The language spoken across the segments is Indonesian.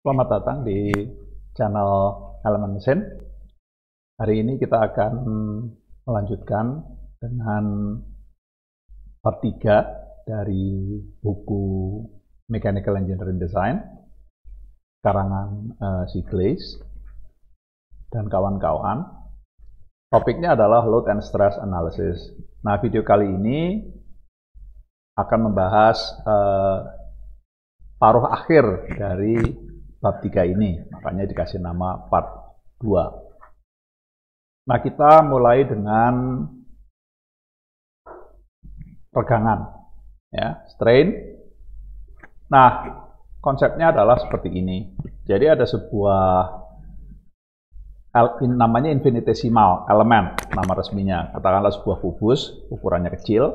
Selamat datang di channel Elemen Mesin. Hari ini kita akan melanjutkan dengan bab 3 dari buku Mechanical Engineering Design karangan si Glaze dan kawan-kawan. Topiknya adalah Load and Stress Analysis. Nah, video kali ini akan membahas paruh akhir dari bab 3 ini, makanya dikasih nama part 2. Nah, kita mulai dengan regangan, ya, strain. Nah, konsepnya adalah seperti ini. Jadi ada sebuah namanya infinitesimal elemen, nama resminya. Katakanlah sebuah kubus, ukurannya kecil.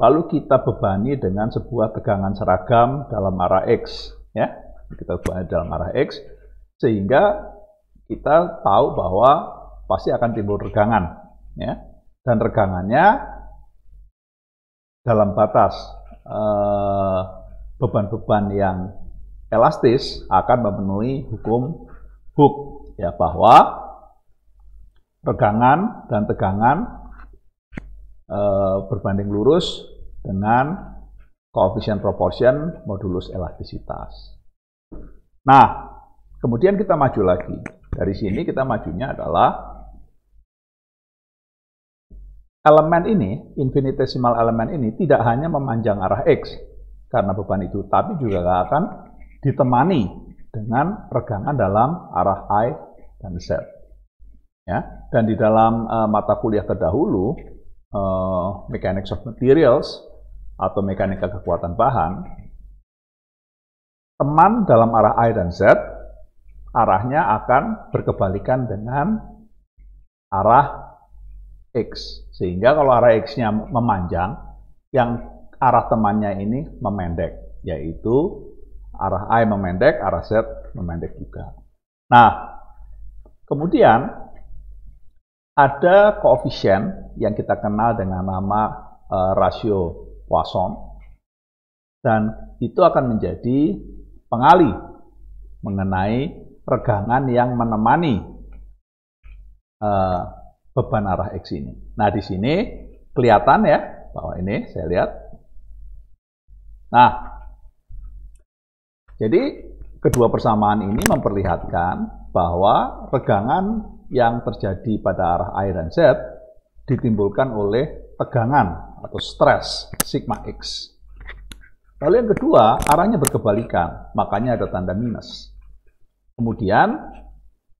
Lalu kita bebani dengan sebuah tegangan seragam dalam arah X, ya. Kita bebani dalam arah X, sehingga kita tahu bahwa pasti akan timbul regangan, ya. Dan regangannya dalam batas beban-beban yang elastis akan memenuhi hukum Hooke, ya, bahwa regangan dan tegangan berbanding lurus dengan koefisien proportion modulus elastisitas. Nah, kemudian kita maju lagi. Dari sini kita majunya adalah elemen ini, infinitesimal elemen ini tidak hanya memanjang arah X karena beban itu, tapi juga akan ditemani dengan regangan dalam arah Y dan Z. Ya, dan di dalam mata kuliah terdahulu, Mechanics of Materials atau mekanika kekuatan bahan, teman dalam arah I dan Z, arahnya akan berkebalikan dengan arah X. Sehingga kalau arah X-nya memanjang, yang arah temannya ini memendek, yaitu arah I memendek, arah Z memendek juga. Nah, kemudian ada koefisien yang kita kenal dengan nama rasio Poisson, dan itu akan menjadi pengali mengenai regangan yang menemani beban arah X ini. Nah, di sini kelihatan ya, bahwa ini saya lihat. Nah, jadi kedua persamaan ini memperlihatkan bahwa regangan yang terjadi pada arah I dan Z ditimbulkan oleh tegangan atau stres sigma X. Lalu yang kedua, arahnya berkebalikan, makanya ada tanda minus. Kemudian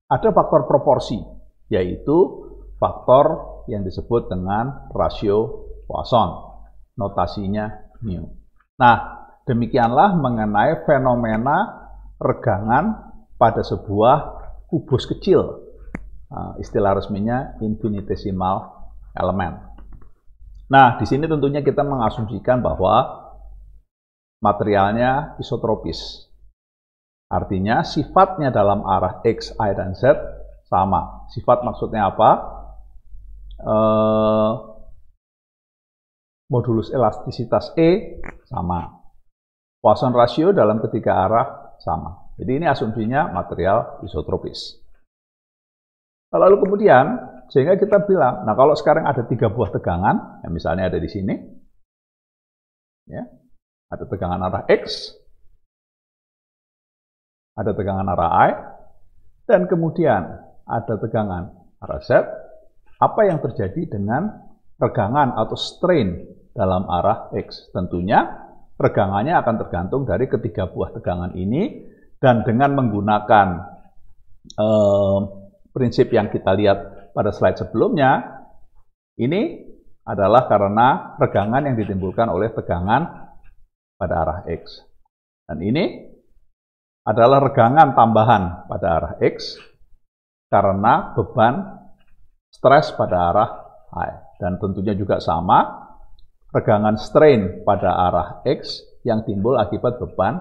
ada faktor proporsi, yaitu faktor yang disebut dengan rasio Poisson, notasinya mu. Nah, demikianlah mengenai fenomena regangan pada sebuah kubus kecil. Istilah resminya infinitesimal elemen. Nah, di sini tentunya kita mengasumsikan bahwa materialnya isotropis. Artinya sifatnya dalam arah X, Y, dan Z sama. Sifat maksudnya apa? Modulus elastisitas E sama. Poisson ratio dalam ketiga arah sama. Jadi ini asumsinya material isotropis. Lalu kemudian, sehingga kita bilang, nah kalau sekarang ada 3 buah tegangan, yang misalnya ada di sini, ya, ada tegangan arah X, ada tegangan arah Y, dan kemudian ada tegangan arah Z. Apa yang terjadi dengan regangan atau strain dalam arah X? Tentunya regangannya akan tergantung dari ketiga buah tegangan ini, dan dengan menggunakan prinsip yang kita lihat pada slide sebelumnya, ini adalah karena regangan yang ditimbulkan oleh tegangan pada arah X. Dan ini adalah regangan tambahan pada arah X karena beban stres pada arah Y. Dan tentunya juga sama, regangan strain pada arah X yang timbul akibat beban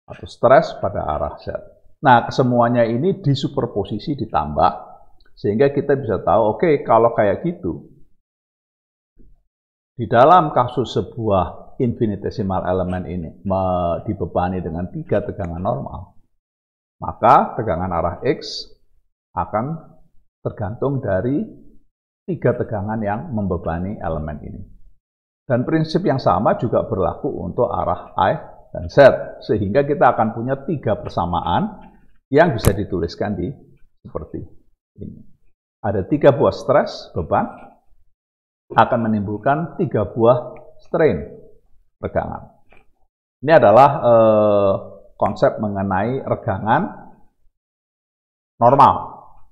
atau stres pada arah Z. Nah, kesemuanya ini disuperposisi, ditambah, sehingga kita bisa tahu, oke, kalau kayak gitu, di dalam kasus sebuah infinitesimal elemen ini dibebani dengan 3 tegangan normal, Maka tegangan arah X akan tergantung dari 3 tegangan yang membebani elemen ini. Dan prinsip yang sama juga berlaku untuk arah I dan Z, sehingga kita akan punya 3 persamaan yang bisa dituliskan di seperti ini. Ada 3 buah stres, beban, akan menimbulkan 3 buah strain, regangan. Ini adalah konsep mengenai regangan normal,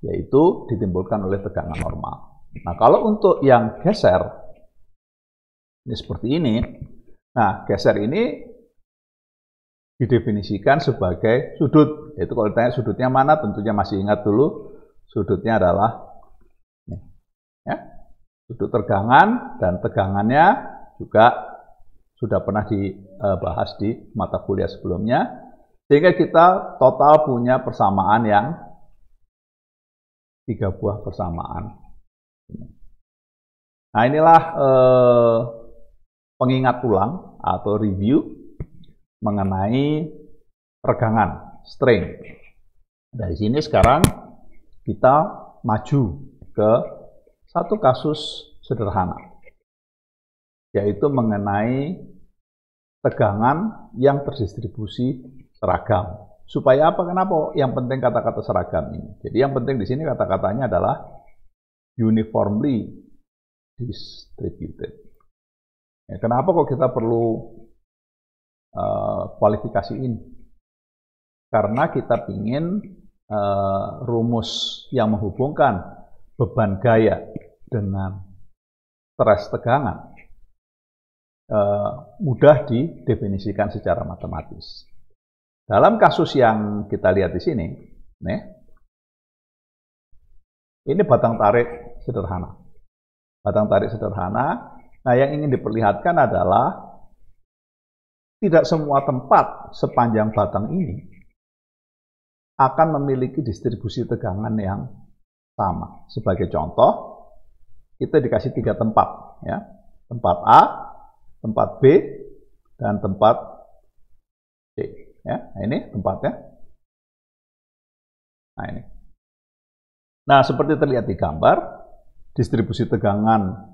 yaitu ditimbulkan oleh tegangan normal. Nah, kalau untuk yang geser, ini seperti ini. Nah, geser ini didefinisikan sebagai sudut. Yaitu kalau ditanya sudutnya mana, tentunya masih ingat dulu. Sudutnya adalah ini, ya, sudut tegangan, dan tegangannya juga sudah pernah dibahas di mata kuliah sebelumnya. Sehingga kita total punya persamaan yang 3 buah persamaan. Nah, inilah pengingat ulang atau review mengenai regangan, strain. Dari sini sekarang kita maju ke satu kasus sederhana, yaitu mengenai tegangan yang terdistribusi seragam. Supaya apa? Kenapa yang penting kata-kata seragam ini? Jadi yang penting di sini kata-katanya adalah uniformly distributed. Ya, kenapa kok kita perlu kualifikasi ini? Karena kita ingin rumus yang menghubungkan beban gaya dengan stres tegangan mudah didefinisikan secara matematis. Dalam kasus yang kita lihat di sini, nih, ini batang tarik sederhana. Batang tarik sederhana. Nah, yang ingin diperlihatkan adalah tidak semua tempat sepanjang batang ini akan memiliki distribusi tegangan yang sama. Sebagai contoh, kita dikasih 3 tempat, ya, tempat A, tempat B, dan tempat C. Ya, nah ini tempatnya. Nah ini. Nah, seperti terlihat di gambar, distribusi tegangan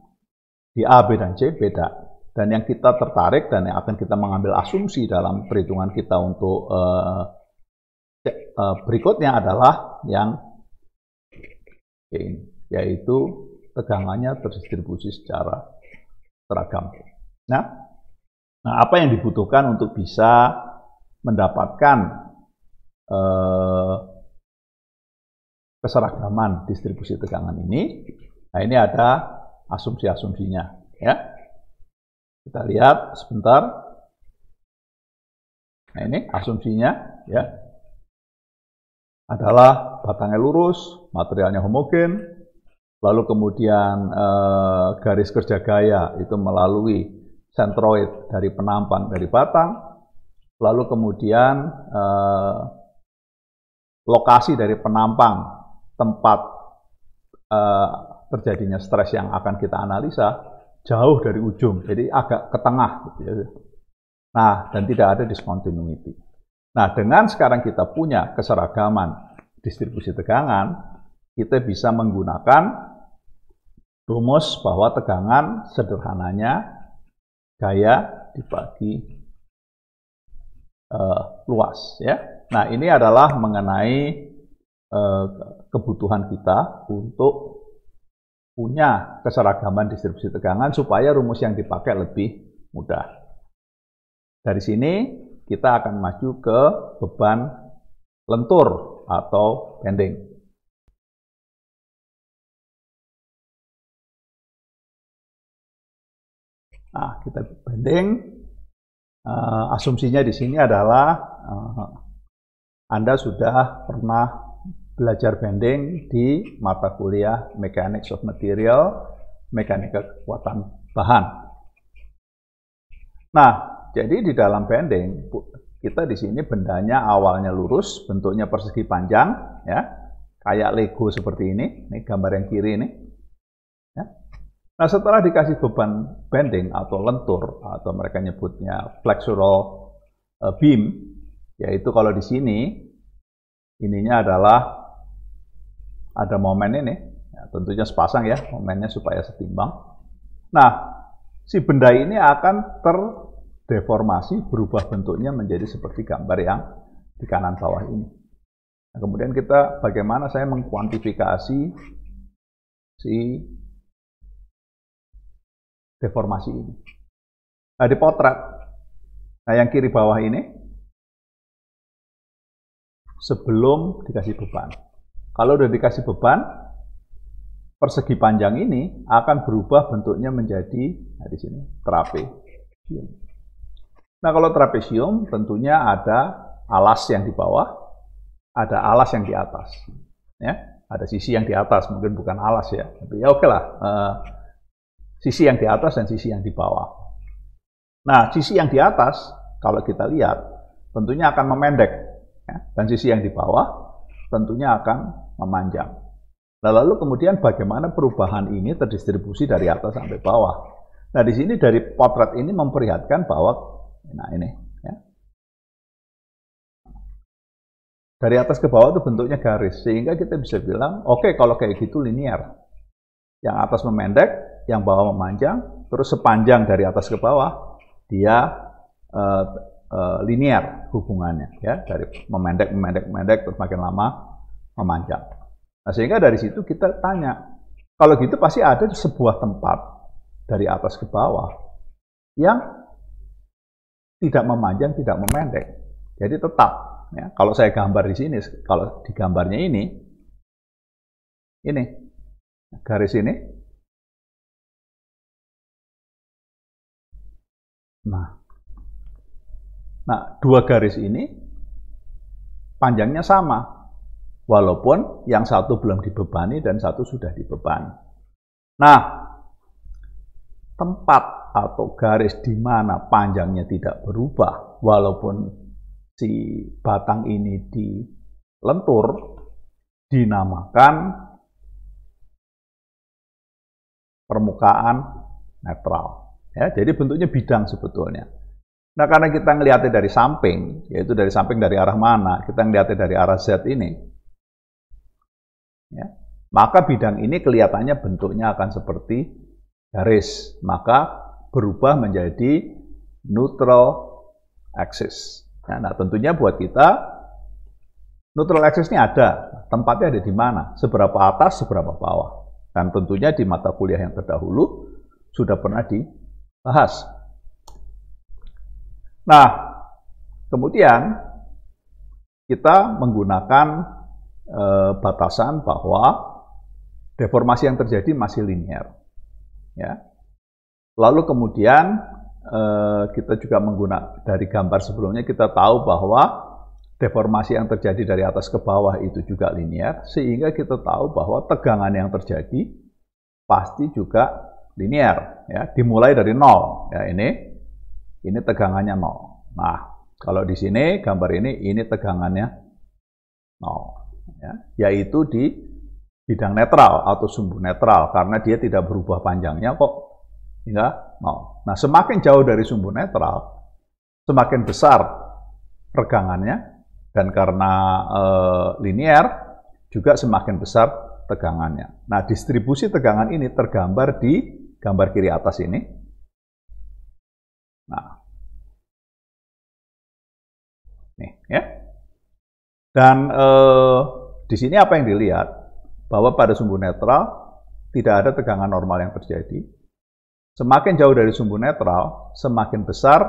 di A, B, dan C beda. Dan yang kita tertarik dan yang akan kita mengambil asumsi dalam perhitungan kita untuk berikutnya adalah yang ini, yaitu tegangannya terdistribusi secara seragam. Nah, apa yang dibutuhkan untuk bisa mendapatkan keseragaman distribusi tegangan ini? Nah, ini ada asumsi-asumsinya, ya. Kita lihat sebentar. Nah, ini asumsinya, ya, adalah batangnya lurus, materialnya homogen, lalu kemudian garis kerja gaya itu melalui sentroid dari penampang dari batang, lalu kemudian lokasi dari penampang tempat terjadinya stres yang akan kita analisa jauh dari ujung, jadi agak ke tengah, gitu ya. Nah, dan tidak ada discontinuity. Nah, dengan sekarang kita punya keseragaman distribusi tegangan, kita bisa menggunakan rumus bahwa tegangan sederhananya gaya dibagi luas, ya. Nah, ini adalah mengenai kebutuhan kita untuk punya keseragaman distribusi tegangan supaya rumus yang dipakai lebih mudah. Dari sini kita akan maju ke beban lentur atau bending. Nah, kita bending. Asumsinya di sini adalah Anda sudah pernah belajar bending di mata kuliah Mechanics of Material, mekanika kekuatan bahan. Nah, jadi di dalam bending kita di sini bendanya awalnya lurus, bentuknya persegi panjang, ya, kayak Lego seperti ini. Ini gambar yang kiri ini. Ya. Nah, setelah dikasih beban bending atau lentur atau mereka nyebutnya flexural beam, yaitu kalau di sini ininya adalah ada momen ini, ya, tentunya sepasang ya momennya supaya setimbang. Nah, si benda ini akan terdeformasi, berubah bentuknya menjadi seperti gambar yang di kanan bawah ini. Nah, kemudian kita bagaimana saya mengkuantifikasi si deformasi ini. Nah, di potret, nah yang kiri bawah ini, sebelum dikasih beban. Kalau udah dikasih beban, persegi panjang ini akan berubah bentuknya menjadi, nah di sini, trapesium. Nah, kalau trapesium tentunya ada alas yang di bawah, ada alas yang di atas. Ya, ada sisi yang di atas, mungkin bukan alas ya. Tapi ya oke lah, sisi yang di atas dan sisi yang di bawah. Nah, sisi yang di atas, kalau kita lihat, tentunya akan memendek. Ya, dan sisi yang di bawah, tentunya akan memanjang. Nah, lalu kemudian bagaimana perubahan ini terdistribusi dari atas sampai bawah. Nah, di sini dari potret ini memperlihatkan bahwa, nah ini, ya. Dari atas ke bawah itu bentuknya garis, sehingga kita bisa bilang, oke, kalau kayak gitu linear. Yang atas memendek, yang bawah memanjang, terus sepanjang dari atas ke bawah, dia linear hubungannya, ya, dari memendek, terus makin lama memanjang. Nah, sehingga dari situ kita tanya, kalau gitu pasti ada sebuah tempat dari atas ke bawah yang tidak memanjang, tidak memendek. Jadi tetap, ya, kalau saya gambar di sini, kalau di gambarnya ini garis ini. Nah, dua garis ini panjangnya sama, walaupun yang satu belum dibebani dan satu sudah dibebani. Nah, tempat atau garis di mana panjangnya tidak berubah, walaupun si batang ini dilentur, dinamakan permukaan netral. Ya, jadi bentuknya bidang sebetulnya. Nah, karena kita ngelihatnya dari samping, yaitu dari samping dari arah mana, kita ngelihatnya dari arah Z ini, ya, maka bidang ini kelihatannya bentuknya akan seperti garis, maka berubah menjadi neutral axis. Nah, tentunya buat kita, neutral axis ini ada, tempatnya ada di mana, seberapa atas, seberapa bawah. Dan tentunya di mata kuliah yang terdahulu sudah pernah dibahas. Nah, kemudian kita menggunakan batasan bahwa deformasi yang terjadi masih linear. Ya. Lalu kemudian kita juga menggunakan dari gambar sebelumnya kita tahu bahwa deformasi yang terjadi dari atas ke bawah itu juga linear, sehingga kita tahu bahwa tegangan yang terjadi pasti juga linear. Ya. Dimulai dari 0. Ya, ini tegangannya 0. Nah, kalau di sini, gambar ini tegangannya 0. Ya, yaitu di bidang netral atau sumbu netral, karena dia tidak berubah panjangnya kok hingga 0. Nah, semakin jauh dari sumbu netral, semakin besar regangannya, dan karena linear, juga semakin besar tegangannya. Nah, distribusi tegangan ini tergambar di gambar kiri atas ini. Nah, nih ya. Dan di sini apa yang dilihat? Bahwa pada sumbu netral tidak ada tegangan normal yang terjadi. Semakin jauh dari sumbu netral, semakin besar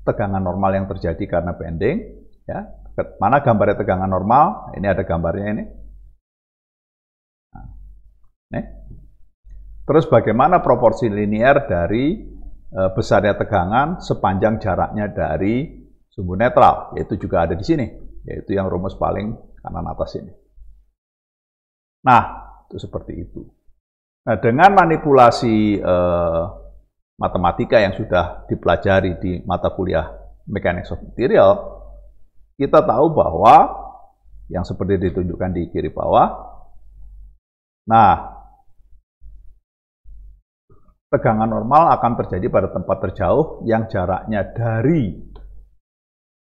tegangan normal yang terjadi karena bending. Ya. Mana gambarnya tegangan normal? Ini ada gambarnya ini. Nah, nih. Terus bagaimana proporsi linear dari besarnya tegangan sepanjang jaraknya dari sumbu netral, yaitu juga ada di sini, yaitu yang rumus paling kanan atas ini. Nah, itu seperti itu. Nah, dengan manipulasi matematika yang sudah dipelajari di mata kuliah Mechanics of Material, kita tahu bahwa yang seperti ditunjukkan di kiri bawah, nah, tegangan normal akan terjadi pada tempat terjauh yang jaraknya dari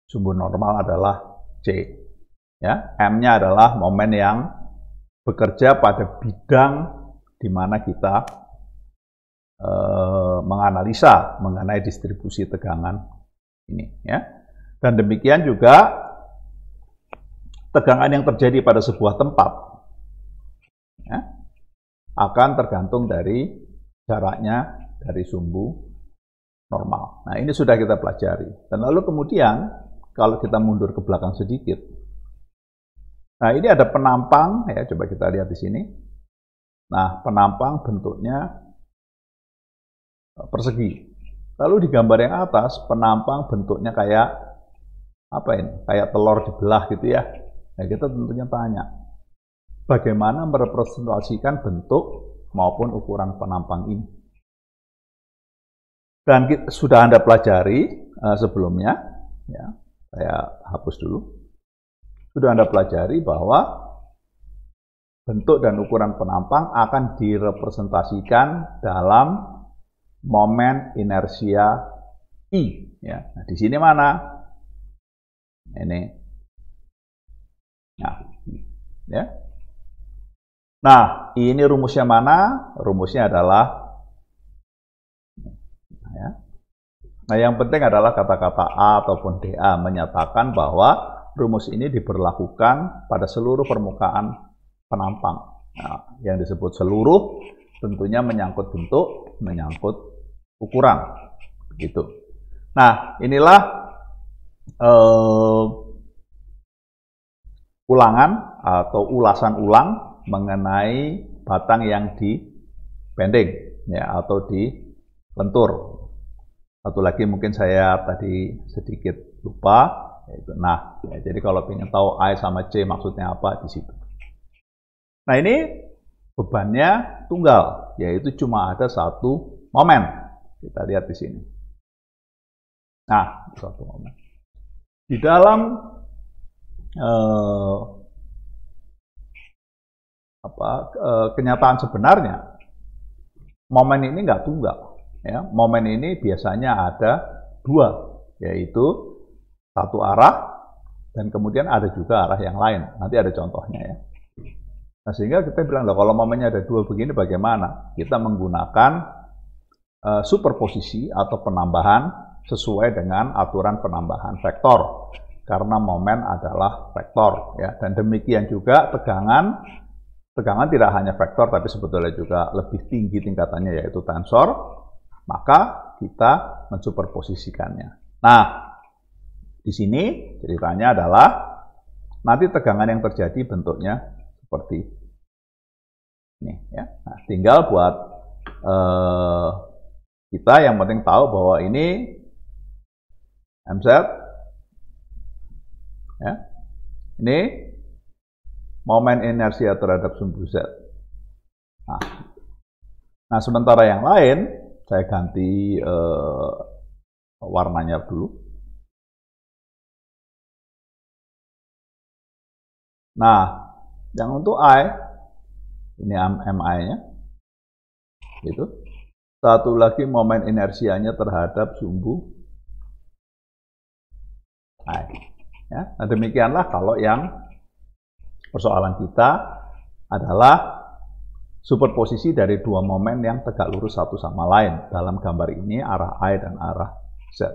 sumbu normal adalah C. Ya, M-nya adalah momen yang bekerja pada bidang di mana kita menganalisa mengenai distribusi tegangan ini. Ya. Dan demikian juga tegangan yang terjadi pada sebuah tempat ya, akan tergantung dari jaraknya dari sumbu normal. Nah, ini sudah kita pelajari. Dan lalu kemudian, kalau kita mundur ke belakang sedikit, nah ini ada penampang, ya coba kita lihat di sini. Nah, penampang bentuknya persegi. Lalu di gambar yang atas, penampang bentuknya kayak apa ini? Kayak telur dibelah gitu ya. Nah, kita tentunya tanya, bagaimana merepresentasikan bentuk maupun ukuran penampang ini? Dan sudah Anda pelajari sebelumnya, ya, saya hapus dulu. Sudah Anda pelajari bahwa bentuk dan ukuran penampang akan direpresentasikan dalam momen inersia I. Ya. Nah, di sini mana? Ini. Nah, ya. Nah, ini rumusnya mana? Rumusnya adalah ya. Nah, yang penting adalah kata-kata A ataupun DA menyatakan bahwa rumus ini diberlakukan pada seluruh permukaan penampang. Nah, yang disebut seluruh tentunya menyangkut bentuk, menyangkut ukuran. Begitu. Nah, inilah ulangan atau ulasan ulang mengenai batang yang dibending ya, atau dilentur. Satu lagi mungkin saya tadi sedikit lupa, yaitu nah. Ya, jadi kalau ingin tahu I sama C maksudnya apa di situ. Nah, ini bebannya tunggal, yaitu cuma ada satu momen. Kita lihat di sini. Nah, satu momen. Di dalam kenyataan sebenarnya, momen ini nggak tunggal. Ya, momen ini biasanya ada dua, yaitu satu arah dan kemudian ada juga arah yang lain. Nanti ada contohnya ya. Nah, sehingga kita bilang, kalau momennya ada dua begini bagaimana? Kita menggunakan superposisi atau penambahan sesuai dengan aturan penambahan vektor. Karena momen adalah vektor. Ya. Dan demikian juga tegangan tidak hanya vektor, tapi sebetulnya juga lebih tinggi tingkatannya, yaitu tensor. Maka kita mensuperposisikannya. Nah, di sini ceritanya adalah nanti tegangan yang terjadi bentuknya seperti ini. Ya. Nah, tinggal buat kita yang penting tahu bahwa ini MZ, ya. Ini momen inersia terhadap sumbu Z. Nah, sementara yang lain saya ganti warnanya dulu. Nah, yang untuk I, ini MI-nya, gitu. Satu lagi momen inersianya terhadap sumbu I. Ya, nah demikianlah kalau yang persoalan kita adalah superposisi dari dua momen yang tegak lurus satu sama lain. Dalam gambar ini arah I dan arah Z.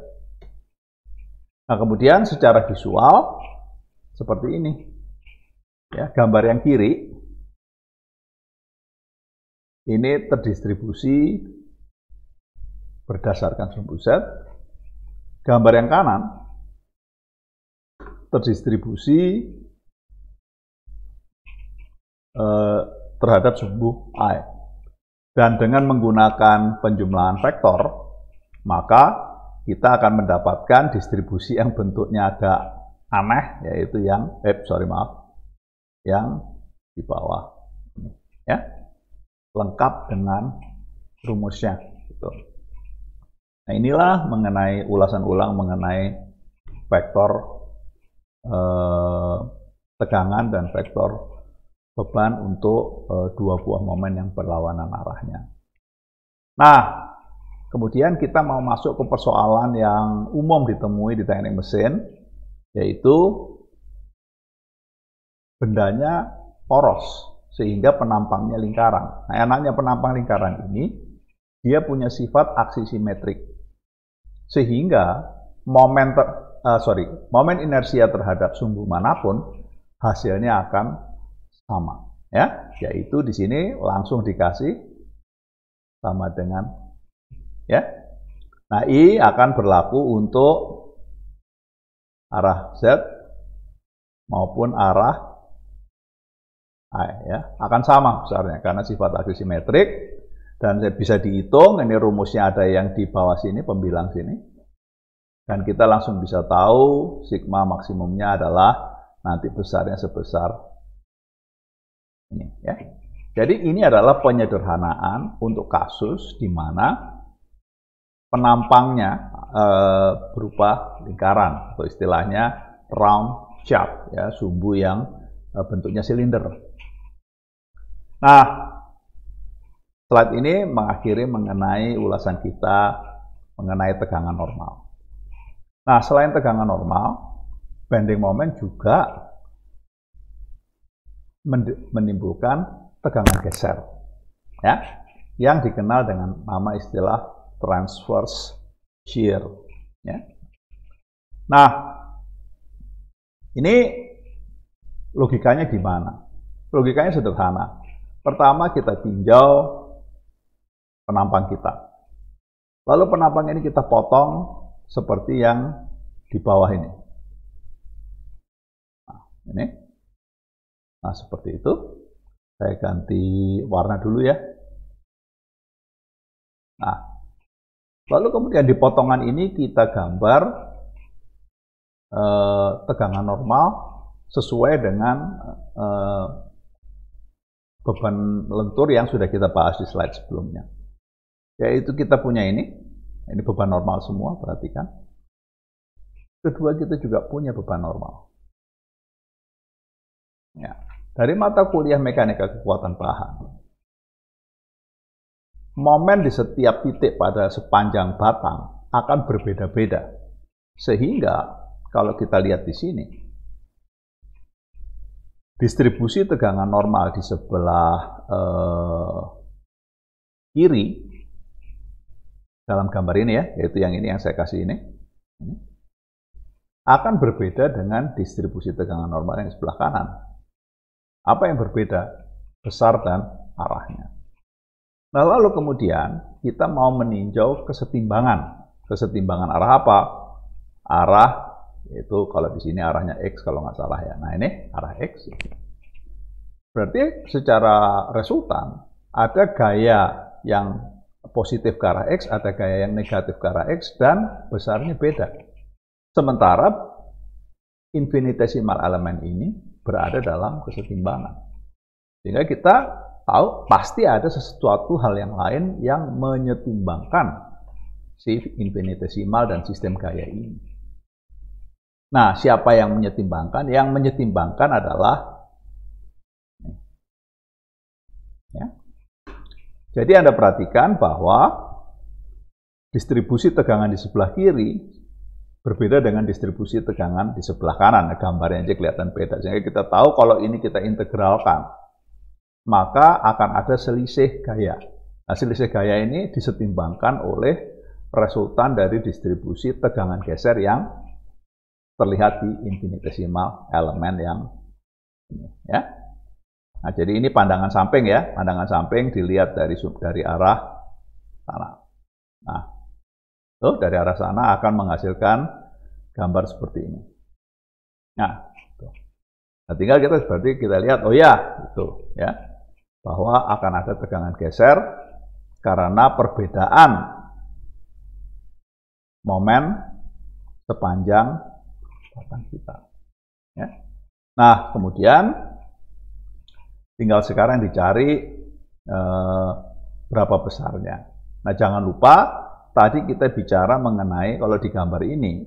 Nah, kemudian secara visual seperti ini. Ya, gambar yang kiri ini terdistribusi berdasarkan sumbu Z. Gambar yang kanan terdistribusi terhadap sumbu I. Dan dengan menggunakan penjumlahan vektor, maka kita akan mendapatkan distribusi yang bentuknya agak aneh, yaitu yang yang di bawah. Ya, lengkap dengan rumusnya. Gitu. Nah, inilah mengenai ulasan ulang mengenai vektor tegangan dan vektor beban untuk dua buah momen yang berlawanan arahnya. Nah, kemudian kita mau masuk ke persoalan yang umum ditemui di teknik mesin, yaitu bendanya poros, sehingga penampangnya lingkaran. Nah, enaknya penampang lingkaran ini, dia punya sifat aksi simetrik. Sehingga momen inersia terhadap sumbu manapun, hasilnya akan sama. Ya, yaitu di sini langsung dikasih sama dengan, ya. Nah, I akan berlaku untuk arah Z maupun arah I, ya, akan sama besarnya karena sifat aksi simetrik, dan bisa dihitung. Ini rumusnya ada yang di bawah sini, pembilang sini, dan kita langsung bisa tahu sigma maksimumnya adalah nanti besarnya sebesar ini, ya. Jadi ini adalah penyederhanaan untuk kasus di mana penampangnya berupa lingkaran, atau istilahnya round shaft, ya, sumbu yang bentuknya silinder. Nah, slide ini mengakhiri mengenai ulasan kita mengenai tegangan normal. Nah, selain tegangan normal, bending moment juga menimbulkan tegangan geser, ya, yang dikenal dengan nama istilah transverse shear, ya. Nah, ini logikanya gimana? Logikanya sederhana. Pertama, kita tinjau penampang kita. Lalu penampang ini kita potong seperti yang di bawah ini. Nah, ini. Nah, seperti itu. Saya ganti warna dulu, ya. Nah, lalu kemudian di potongan ini kita gambar tegangan normal sesuai dengan beban lentur yang sudah kita bahas di slide sebelumnya. Yaitu kita punya ini beban normal semua, perhatikan. Kedua, kita juga punya beban normal. Ya, dari mata kuliah mekanika kekuatan bahan, momen di setiap titik pada sepanjang batang akan berbeda-beda. Sehingga kalau kita lihat di sini, distribusi tegangan normal di sebelah kiri dalam gambar ini, ya, yaitu yang ini yang saya kasih ini, akan berbeda dengan distribusi tegangan normal yang di sebelah kanan. Apa yang berbeda? Besar dan arahnya. Nah, lalu kemudian kita mau meninjau kesetimbangan. Kesetimbangan arah apa? Arah, yaitu kalau di sini arahnya X kalau nggak salah, ya. Nah, ini arah X. Berarti secara resultan ada gaya yang positif ke arah X, ada gaya yang negatif ke arah X, dan besarnya beda. Sementara infinitesimal elemen ini berada dalam kesetimbangan. Sehingga kita tahu pasti ada sesuatu hal yang lain yang menyetimbangkan si infinitesimal dan sistem gaya ini. Nah, siapa yang menyetimbangkan? Yang menyetimbangkan adalah ya. Jadi Anda perhatikan bahwa distribusi tegangan di sebelah kiri berbeda dengan distribusi tegangan di sebelah kanan. Nah, gambarnya aja kelihatan beda. Sehingga kita tahu kalau ini kita integralkan, maka akan ada selisih gaya. Nah, selisih gaya ini disetimbangkan oleh resultan dari distribusi tegangan geser yang terlihat di infinitesimal elemen yang ini, ya. Nah, jadi ini pandangan samping, ya. Pandangan samping dilihat dari arah sana. Nah, dari arah sana akan menghasilkan gambar seperti ini. Nah, tinggal kita lihat, oh ya, itu, ya, bahwa akan ada tegangan geser karena perbedaan momen sepanjang batang kita. Ya. Nah, kemudian tinggal sekarang dicari berapa besarnya. Nah, jangan lupa tadi kita bicara mengenai, kalau di gambar ini,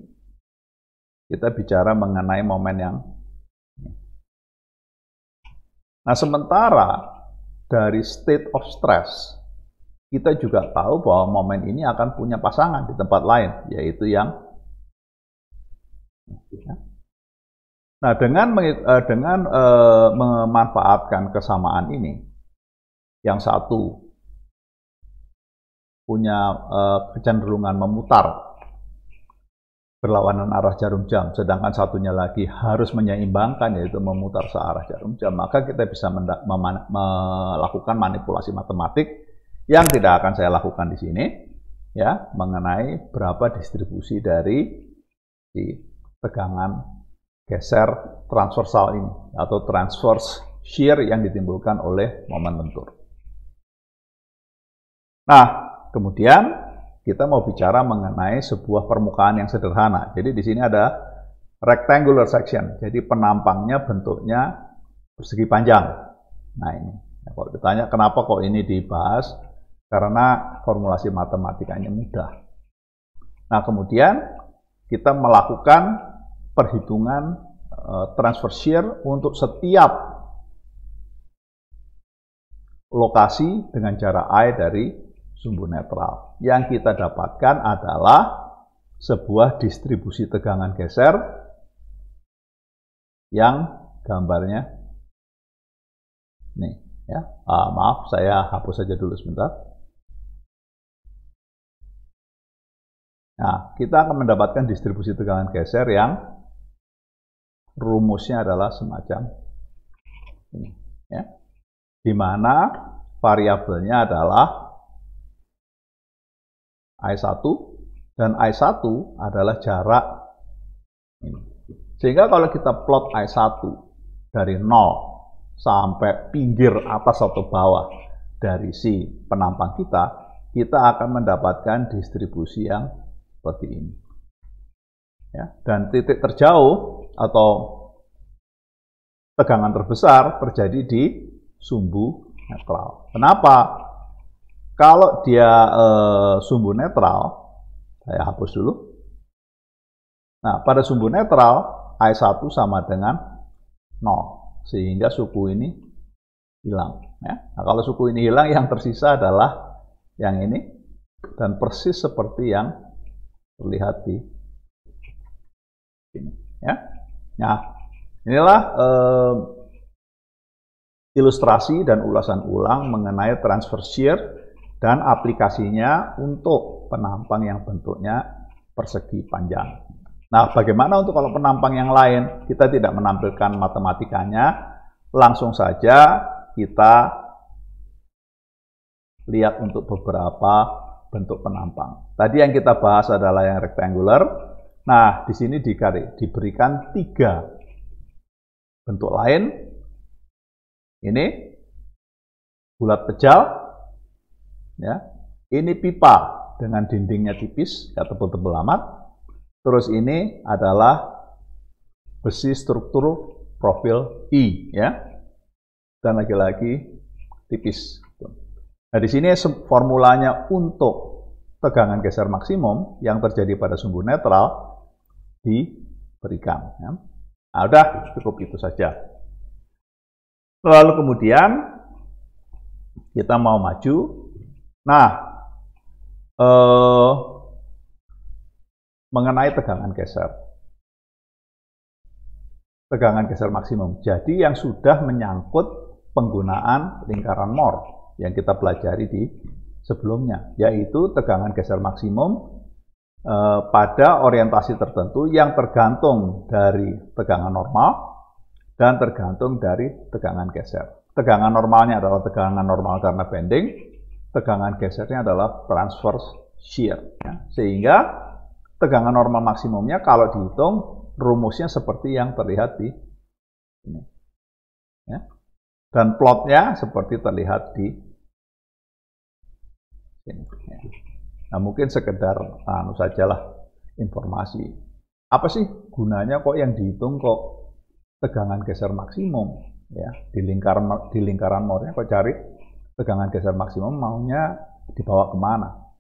kita bicara mengenai momen yang ini. Nah, sementara dari state of stress, kita juga tahu bahwa momen ini akan punya pasangan di tempat lain, yaitu yang ya. Nah, dengan memanfaatkan kesamaan ini, yang satu punya kecenderungan memutar berlawanan arah jarum jam, sedangkan satunya lagi harus menyeimbangkan, yaitu memutar searah jarum jam, maka kita bisa melakukan manipulasi matematik yang tidak akan saya lakukan di sini, ya, mengenai berapa distribusi dari tegangan geser transversal ini atau transverse shear yang ditimbulkan oleh momen lentur. Nah, kemudian kita mau bicara mengenai sebuah permukaan yang sederhana. Jadi di sini ada rectangular section. Jadi penampangnya bentuknya persegi panjang. Nah ini. Nah, kalau ditanya kenapa kok ini dibahas? Karena formulasi matematikanya mudah. Nah kemudian kita melakukan perhitungan transverse shear untuk setiap lokasi dengan jarak I dari sumbu netral. Yang kita dapatkan adalah sebuah distribusi tegangan geser yang gambarnya nih, ya. Maaf, saya hapus saja dulu sebentar. Nah, kita akan mendapatkan distribusi tegangan geser yang rumusnya adalah semacam ini, ya. Di mana variabelnya adalah I1 dan I1 adalah jarak ini. Sehingga kalau kita plot I1 dari 0 sampai pinggir atas atau bawah dari si penampang kita akan mendapatkan distribusi yang seperti ini. Ya, dan titik terjauh atau tegangan terbesar terjadi di sumbu netral. Kenapa? Kalau dia sumbu netral, saya hapus dulu. Nah, pada sumbu netral, I1 sama dengan 0. Sehingga suku ini hilang. Ya. Nah, kalau suku ini hilang, yang tersisa adalah yang ini. Dan persis seperti yang terlihat di sini. Ya. Nah, inilah ilustrasi dan ulasan ulang mengenai transverse shear dan aplikasinya untuk penampang yang bentuknya persegi panjang. Nah, bagaimana untuk kalau penampang yang lain? Kita tidak menampilkan matematikanya, langsung saja kita lihat untuk beberapa bentuk penampang. Tadi yang kita bahas adalah yang rectangular. Nah, di sini diberikan 3 bentuk lain. Ini bulat pejal. Ya, ini pipa dengan dindingnya tipis, ya tebal-tebal amat. Terus ini adalah besi struktur profil I, ya, dan lagi-lagi tipis. Nah di sini formulanya untuk tegangan geser maksimum yang terjadi pada sumbu netral diberikan. Ya. Nah, udah cukup itu saja. Lalu kemudian kita mau maju. Nah, mengenai tegangan geser. Tegangan geser maksimum. Jadi yang sudah menyangkut penggunaan lingkaran Moore yang kita pelajari di sebelumnya, yaitu tegangan geser maksimum pada orientasi tertentu yang tergantung dari tegangan normal dan tergantung dari tegangan geser. Tegangan normalnya adalah tegangan normal karena bending. Tegangan gesernya adalah transverse shear. Ya. Sehingga tegangan normal maksimumnya kalau dihitung rumusnya seperti yang terlihat di sini. Ya. Dan plotnya seperti terlihat di sini. Ya. Nah mungkin sekedar sajalah informasi. Apa sih gunanya kok yang dihitung kok tegangan geser maksimum? Ya, di lingkaran Moore-nya kok cari tegangan geser maksimum maunya dibawa kemana?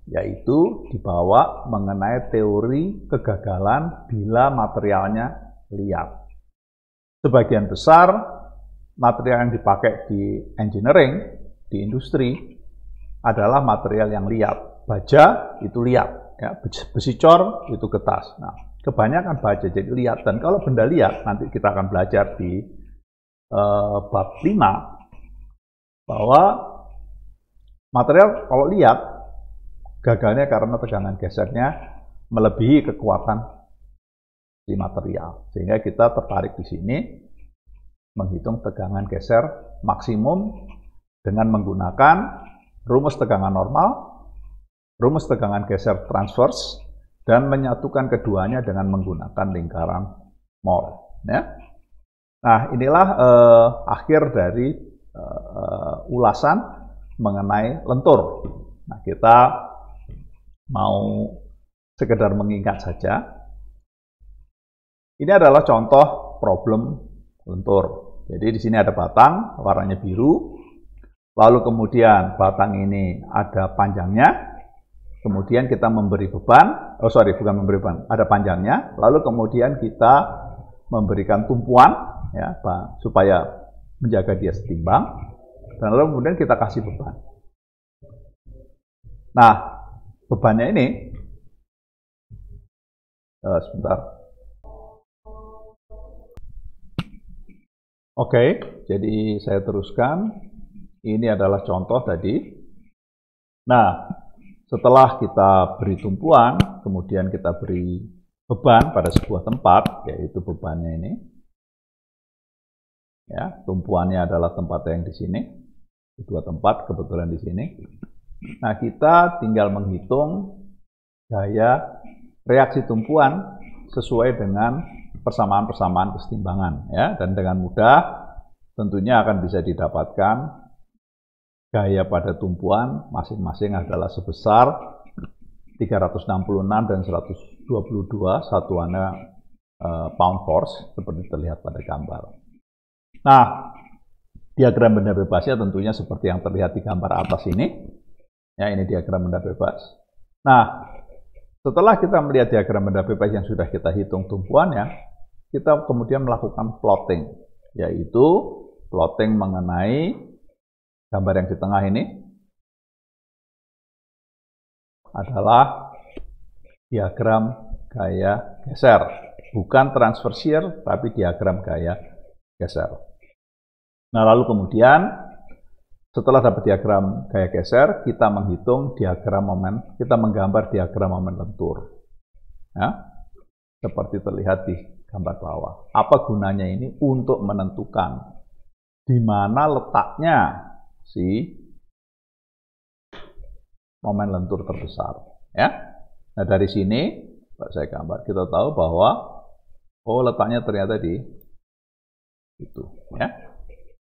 Yaitu dibawa mengenai teori kegagalan bila materialnya liat. Sebagian besar material yang dipakai di engineering, di industri, adalah material yang liat. Baja itu liat, ya. Besi cor itu getas. Nah, kebanyakan baca, jadi lihat. Dan kalau benda lihat, nanti kita akan belajar di bab 5, bahwa material kalau lihat, gagalnya karena tegangan gesernya melebihi kekuatan si material. Sehingga kita tertarik di sini, menghitung tegangan geser maksimum dengan menggunakan rumus tegangan normal, rumus tegangan geser transverse, dan menyatukan keduanya dengan menggunakan lingkaran Mohr. Ya. Nah, inilah akhir dari ulasan mengenai lentur. Nah, kita mau sekedar mengingat saja. Ini adalah contoh problem lentur. Jadi di sini ada batang, warnanya biru. Lalu kemudian batang ini ada panjangnya, kemudian kita memberi beban, bukan memberi beban, ada panjangnya, lalu kemudian kita memberikan tumpuan, ya, supaya menjaga dia setimbang, dan lalu kemudian kita kasih beban. Nah, bebannya ini, sebentar. Oke, jadi saya teruskan. Ini adalah contoh tadi. Nah, setelah kita beri tumpuan, kemudian kita beri beban pada sebuah tempat, yaitu bebannya ini. Ya, tumpuannya adalah tempat yang di sini. Dua tempat kebetulan di sini. Nah, kita tinggal menghitung gaya reaksi tumpuan sesuai dengan persamaan-persamaan kesetimbangan, ya, dan dengan mudah tentunya akan bisa didapatkan gaya pada tumpuan masing-masing adalah sebesar 366 dan 122, satuannya pound force, seperti terlihat pada gambar. Nah, diagram benda bebasnya tentunya seperti yang terlihat di gambar atas ini. Ya, ini diagram benda bebas. Nah, setelah kita melihat diagram benda bebas yang sudah kita hitung tumpuannya, kita kemudian melakukan plotting, yaitu plotting mengenai gambar yang di tengah ini adalah diagram gaya geser, bukan transfer shear, tapi diagram gaya geser. Nah, lalu kemudian setelah dapat diagram gaya geser, kita menghitung diagram momen, kita menggambar diagram momen lentur. Ya, seperti terlihat di gambar bawah. Apa gunanya ini? Untuk menentukan di mana letaknya si momen lentur terbesar, ya. Nah, dari sini saya gambar, kita tahu bahwa letaknya ternyata di itu, ya.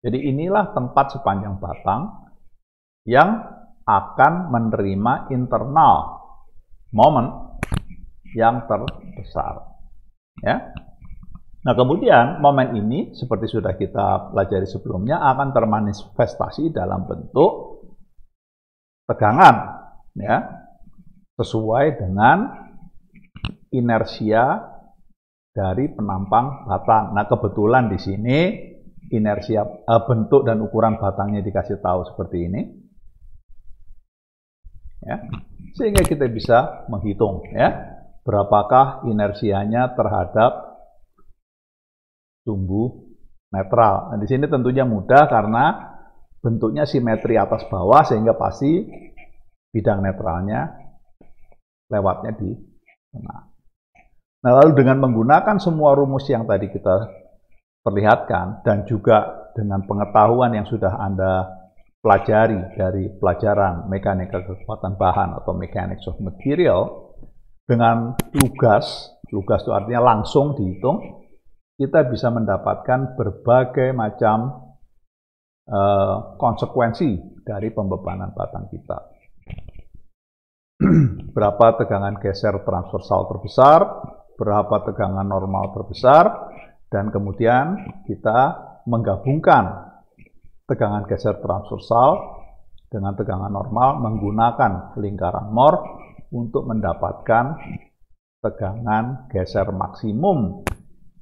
Jadi inilah tempat sepanjang batang yang akan menerima internal momen yang terbesar, ya. Nah, kemudian momen ini seperti sudah kita pelajari sebelumnya akan termanifestasi dalam bentuk tegangan, ya, sesuai dengan inersia dari penampang batang. Nah, kebetulan di sini inersia bentuk dan ukuran batangnya dikasih tahu seperti ini, ya, sehingga kita bisa menghitung, ya, berapakah inersianya terhadap sumbu netral. Nah, di sini tentunya mudah karena bentuknya simetri atas bawah, sehingga pasti bidang netralnya lewatnya di tengah. Nah, lalu dengan menggunakan semua rumus yang tadi kita perlihatkan dan juga dengan pengetahuan yang sudah Anda pelajari dari pelajaran mekanika kekuatan bahan atau mechanics of material, dengan lugas itu artinya langsung dihitung, kita bisa mendapatkan berbagai macam konsekuensi dari pembebanan batang kita. Berapa tegangan geser transversal terbesar, berapa tegangan normal terbesar, dan kemudian kita menggabungkan tegangan geser transversal dengan tegangan normal menggunakan lingkaran Mohr untuk mendapatkan tegangan geser maksimum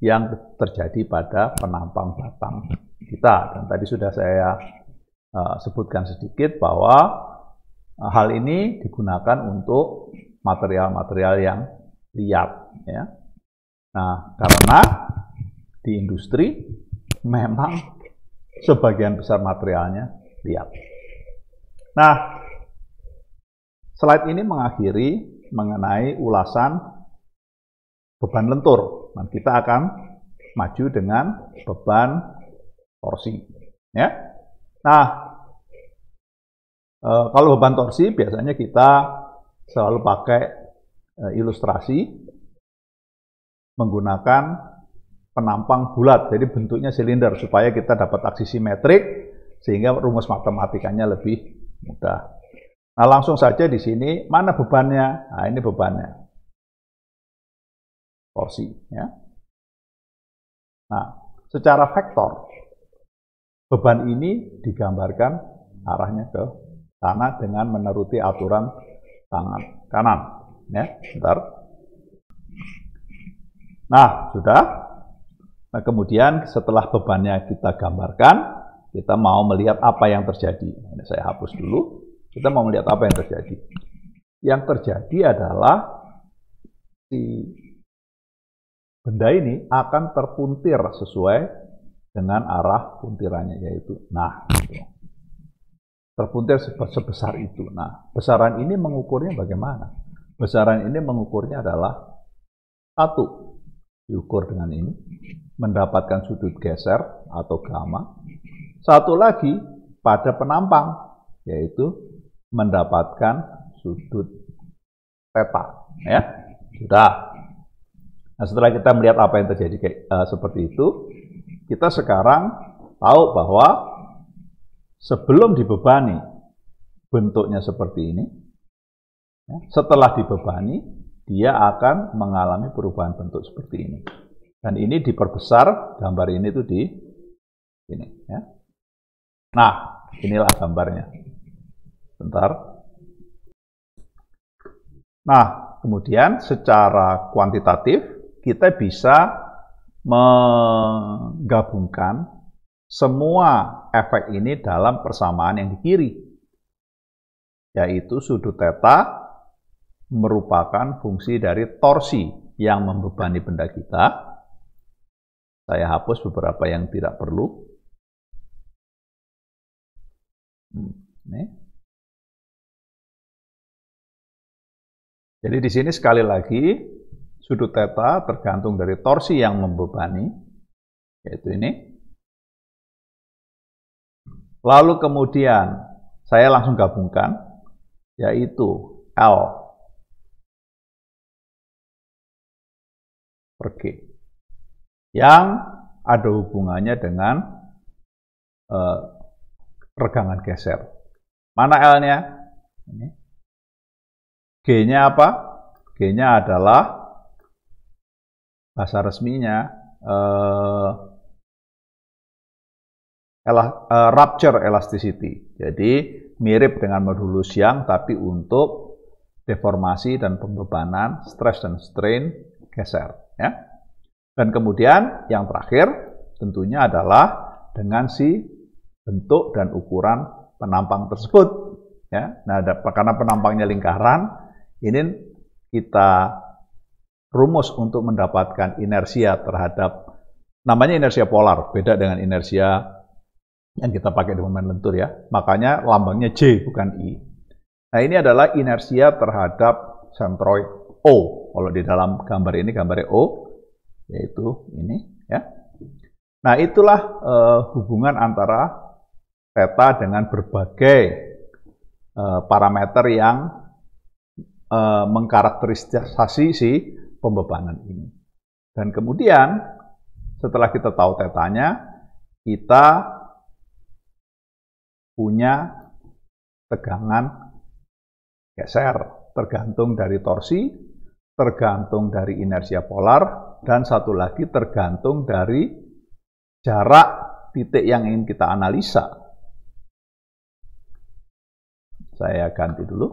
yang terjadi pada penampang batang kita. Dan tadi sudah saya sebutkan sedikit bahwa hal ini digunakan untuk material-material yang liat, ya. Nah, karena di industri memang sebagian besar materialnya liat. Nah, slide ini mengakhiri mengenai ulasan beban lentur. Nah, kita akan maju dengan beban torsi. Ya. Nah, kalau beban torsi biasanya kita selalu pakai ilustrasi menggunakan penampang bulat, jadi bentuknya silinder supaya kita dapat aksi simetrik sehingga rumus matematikanya lebih mudah. Nah, langsung saja di sini mana bebannya? Nah, ini bebannya. Torsi, ya. Nah, secara vektor beban ini digambarkan arahnya ke sana dengan menuruti aturan tangan kanan, ya. Bentar. Nah, sudah. Nah, kemudian setelah bebannya kita gambarkan, kita mau melihat apa yang terjadi. Ini saya hapus dulu. Kita mau melihat apa yang terjadi. Yang terjadi adalah si benda ini akan terpuntir sesuai dengan arah puntirannya, yaitu nah, terpuntir sebesar itu. Nah, besaran ini mengukurnya bagaimana? Besaran ini mengukurnya adalah satu, diukur dengan ini, mendapatkan sudut geser atau gamma. Satu lagi pada penampang, yaitu mendapatkan sudut theta. Ya, sudah. Nah, setelah kita melihat apa yang terjadi seperti itu, kita sekarang tahu bahwa sebelum dibebani bentuknya seperti ini. Ya, setelah dibebani, dia akan mengalami perubahan bentuk seperti ini. Dan ini diperbesar, gambar ini tuh di sini. Ya. Nah, inilah gambarnya. Bentar. Nah, kemudian secara kuantitatif, kita bisa menggabungkan semua efek ini dalam persamaan yang di kiri. Yaitu sudut theta merupakan fungsi dari torsi yang membebani benda kita. Saya hapus beberapa yang tidak perlu. Ini. Jadi di sini sekali lagi sudut theta tergantung dari torsi yang membebani, yaitu ini. Lalu kemudian saya langsung gabungkan, yaitu L per G, yang ada hubungannya dengan regangan geser. Mana L-nya? G-nya apa? G-nya adalah bahasa resminya rupture elasticity. Jadi mirip dengan modulus Young, tapi untuk deformasi dan pembebanan, stress dan strain geser. Ya. Dan kemudian yang terakhir tentunya adalah dengan si bentuk dan ukuran penampang tersebut. Ya. Nah, karena penampangnya lingkaran, ini kita rumus untuk mendapatkan inersia terhadap, namanya inersia polar, beda dengan inersia yang kita pakai di momen lentur ya. Makanya lambangnya J bukan I. Nah, ini adalah inersia terhadap sentroid O. Kalau di dalam gambar ini gambarnya O, yaitu ini ya. Nah, itulah hubungan antara theta dengan berbagai parameter yang mengkarakterisasi si pembebanan ini. Dan kemudian setelah kita tahu tetanya, kita punya tegangan geser, tergantung dari torsi, tergantung dari inersia polar, dan satu lagi tergantung dari jarak titik yang ingin kita analisa. Saya ganti dulu.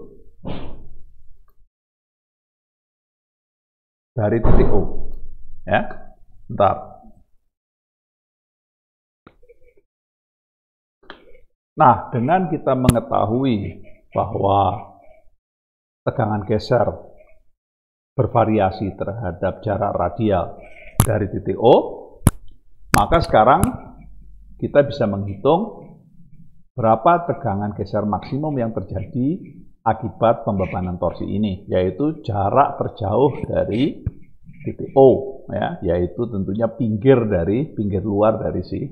Dari titik O. Ya, bentar. Nah, dengan kita mengetahui bahwa tegangan geser bervariasi terhadap jarak radial dari titik O, maka sekarang kita bisa menghitung berapa tegangan geser maksimum yang terjadi akibat pembebanan torsi ini, yaitu jarak terjauh dari titik O, ya, yaitu tentunya pinggir luar dari si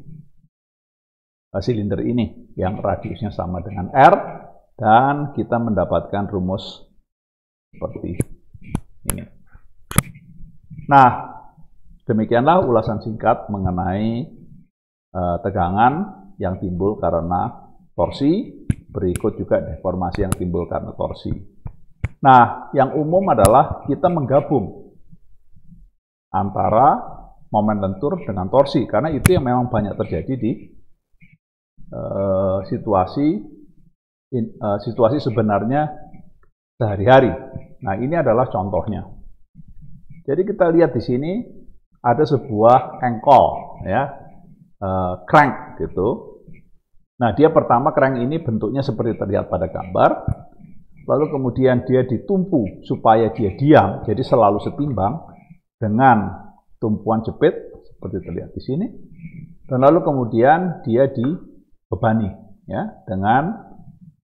silinder ini yang radiusnya sama dengan R, dan kita mendapatkan rumus seperti ini. Nah, demikianlah ulasan singkat mengenai tegangan yang timbul karena torsi, berikut juga deformasi yang timbul karena torsi. Nah, yang umum adalah kita menggabung antara momen lentur dengan torsi, karena itu yang memang banyak terjadi di situasi sebenarnya sehari-hari. Nah, ini adalah contohnya. Jadi kita lihat di sini ada sebuah engkol, ya, crank gitu. Nah, dia pertama crank ini bentuknya seperti terlihat pada gambar, lalu kemudian dia ditumpu supaya dia diam, jadi selalu setimbang dengan tumpuan jepit seperti terlihat di sini, dan lalu kemudian dia dibebani, ya, dengan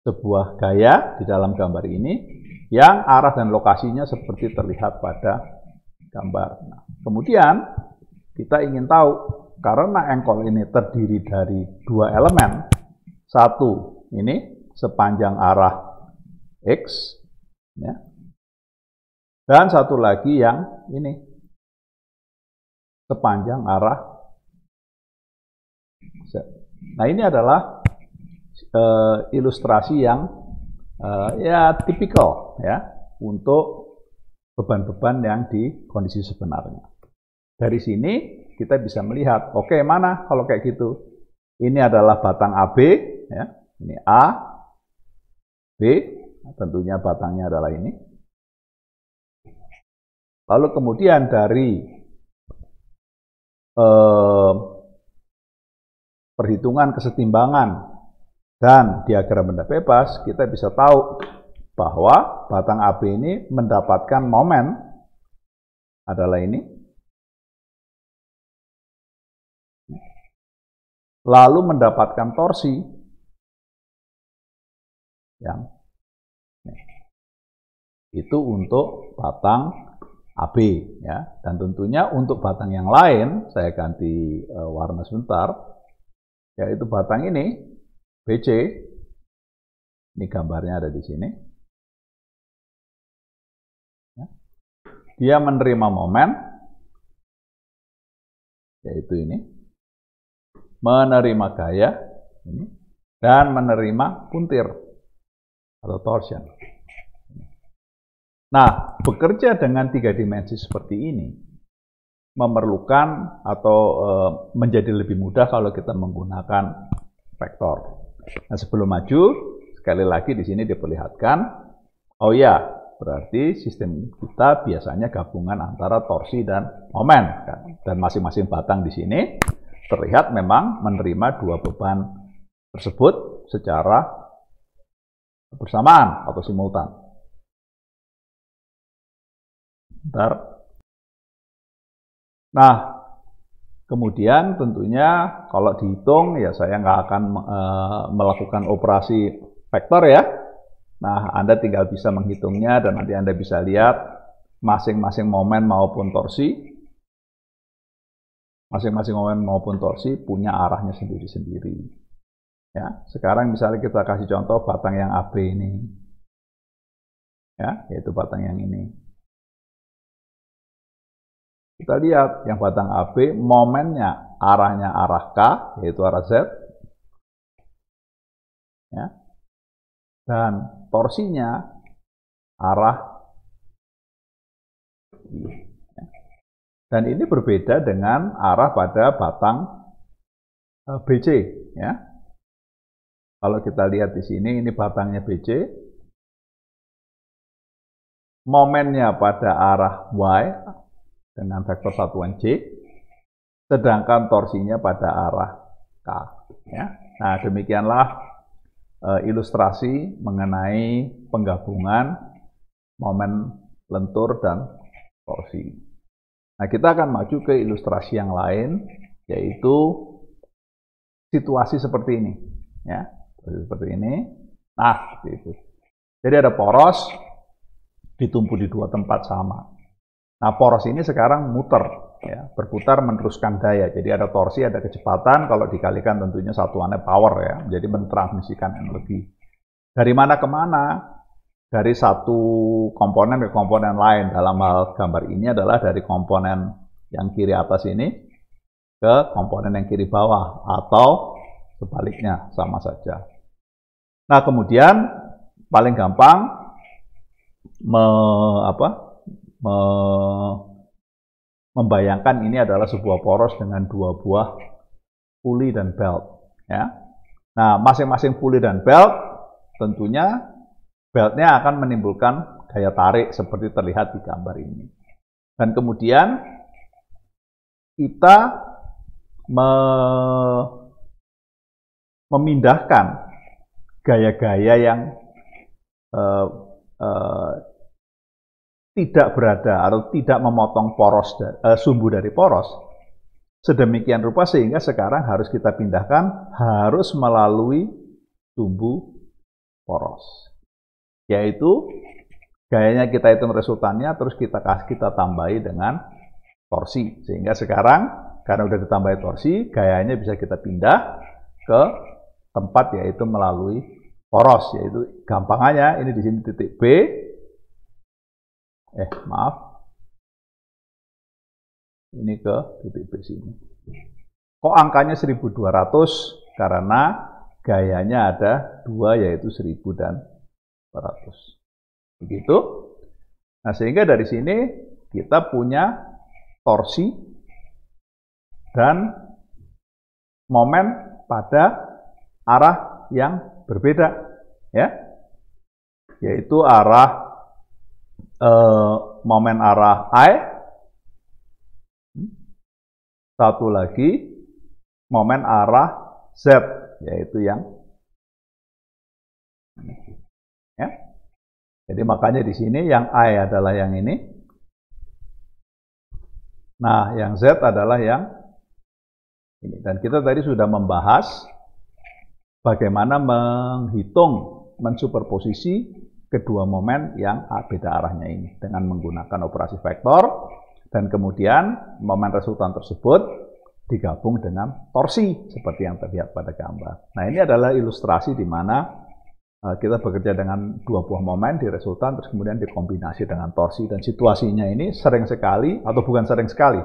sebuah gaya di dalam gambar ini yang arah dan lokasinya seperti terlihat pada gambar. Nah, kemudian kita ingin tahu, karena engkol ini terdiri dari dua elemen, satu ini sepanjang arah X, ya, dan satu lagi yang ini sepanjang arah Z. Nah, ini adalah ilustrasi yang ya tipikal, ya, untuk beban-beban yang di kondisi sebenarnya. Dari sini kita bisa melihat, oke, mana kalau kayak gitu? Ini adalah batang AB, ya, ini A, B, tentunya batangnya adalah ini. Lalu kemudian dari perhitungan kesetimbangan dan diagram benda bebas, kita bisa tahu bahwa batang AB ini mendapatkan momen adalah ini, lalu mendapatkan torsi yang itu untuk batang AB, ya, dan tentunya untuk batang yang lain saya ganti warna sebentar, yaitu batang ini BC, ini gambarnya ada di sini. Dia menerima momen, yaitu ini, menerima gaya, ini, dan menerima puntir atau torsion. Nah, bekerja dengan 3 dimensi seperti ini memerlukan atau menjadi lebih mudah kalau kita menggunakan vektor. Nah, sebelum maju, sekali lagi di sini diperlihatkan, oh ya, berarti sistem kita biasanya gabungan antara torsi dan momen, kan? Dan masing-masing batang di sini terlihat memang menerima dua beban tersebut secara bersamaan atau simultan. Bentar. Nah, kemudian tentunya kalau dihitung, ya saya nggak akan melakukan operasi vektor, ya. Nah, Anda tinggal bisa menghitungnya dan nanti Anda bisa lihat masing-masing momen maupun torsi. Masing-masing momen maupun torsi punya arahnya sendiri-sendiri. Ya, sekarang misalnya kita kasih contoh batang yang AB ini. Ya, yaitu batang yang ini. Kita lihat yang batang AB, momennya arahnya arah K, yaitu arah Z. Ya. Dan torsinya arah I. Dan ini berbeda dengan arah pada batang BC, ya. Kalau kita lihat di sini, ini batangnya BC. Momennya pada arah Y dengan vektor satuan J, sedangkan torsinya pada arah K, ya. Nah, demikianlah ilustrasi mengenai penggabungan momen lentur, dan torsi. Nah, kita akan maju ke ilustrasi yang lain, yaitu situasi seperti ini. Ya, seperti ini. Nah, seperti itu. Jadi ada poros, ditumpu di dua tempat sama. Nah, poros ini sekarang muter, ya, berputar meneruskan daya. Jadi ada torsi, ada kecepatan, kalau dikalikan tentunya satuannya power, ya. Jadi mentransmisikan energi. Dari mana ke mana? Dari satu komponen ke komponen lain. Dalam hal gambar ini adalah dari komponen yang kiri atas ini ke komponen yang kiri bawah, atau sebaliknya, sama saja. Nah, kemudian paling gampang membayangkan ini adalah sebuah poros dengan dua buah pulley dan belt, ya. Nah, masing-masing pulley dan belt tentunya beltnya akan menimbulkan daya tarik seperti terlihat di gambar ini. Dan kemudian kita memindahkan gaya-gaya yang tidak berada atau tidak memotong poros sumbu dari poros sedemikian rupa sehingga sekarang harus kita pindahkan harus melalui sumbu poros, yaitu gayanya kita hitung resultannya terus kita tambahi dengan torsi, sehingga sekarang karena udah ditambahi torsi gayanya bisa kita pindah ke tempat yaitu melalui poros, yaitu gampangannya ini di sini titik B. Ini ke titik B sini. Kok angkanya 1200? Karena gayanya ada dua, yaitu 1000 dan 200. Begitu. Nah, sehingga dari sini kita punya torsi dan momen pada arah yang berbeda, ya, yaitu arah momen arah I, satu lagi momen arah Z, yaitu yang ini, ya. Jadi makanya di sini yang I adalah yang ini, nah yang Z adalah yang ini. Dan kita tadi sudah membahas bagaimana menghitung mensuperposisi kedua momen yang beda arahnya ini dengan menggunakan operasi vektor, dan kemudian momen resultan tersebut digabung dengan torsi seperti yang terlihat pada gambar. Nah, ini adalah ilustrasi di mana kita bekerja dengan dua buah momen di resultan terus kemudian dikombinasi dengan torsi, dan situasinya ini sering sekali atau bukan sering sekali,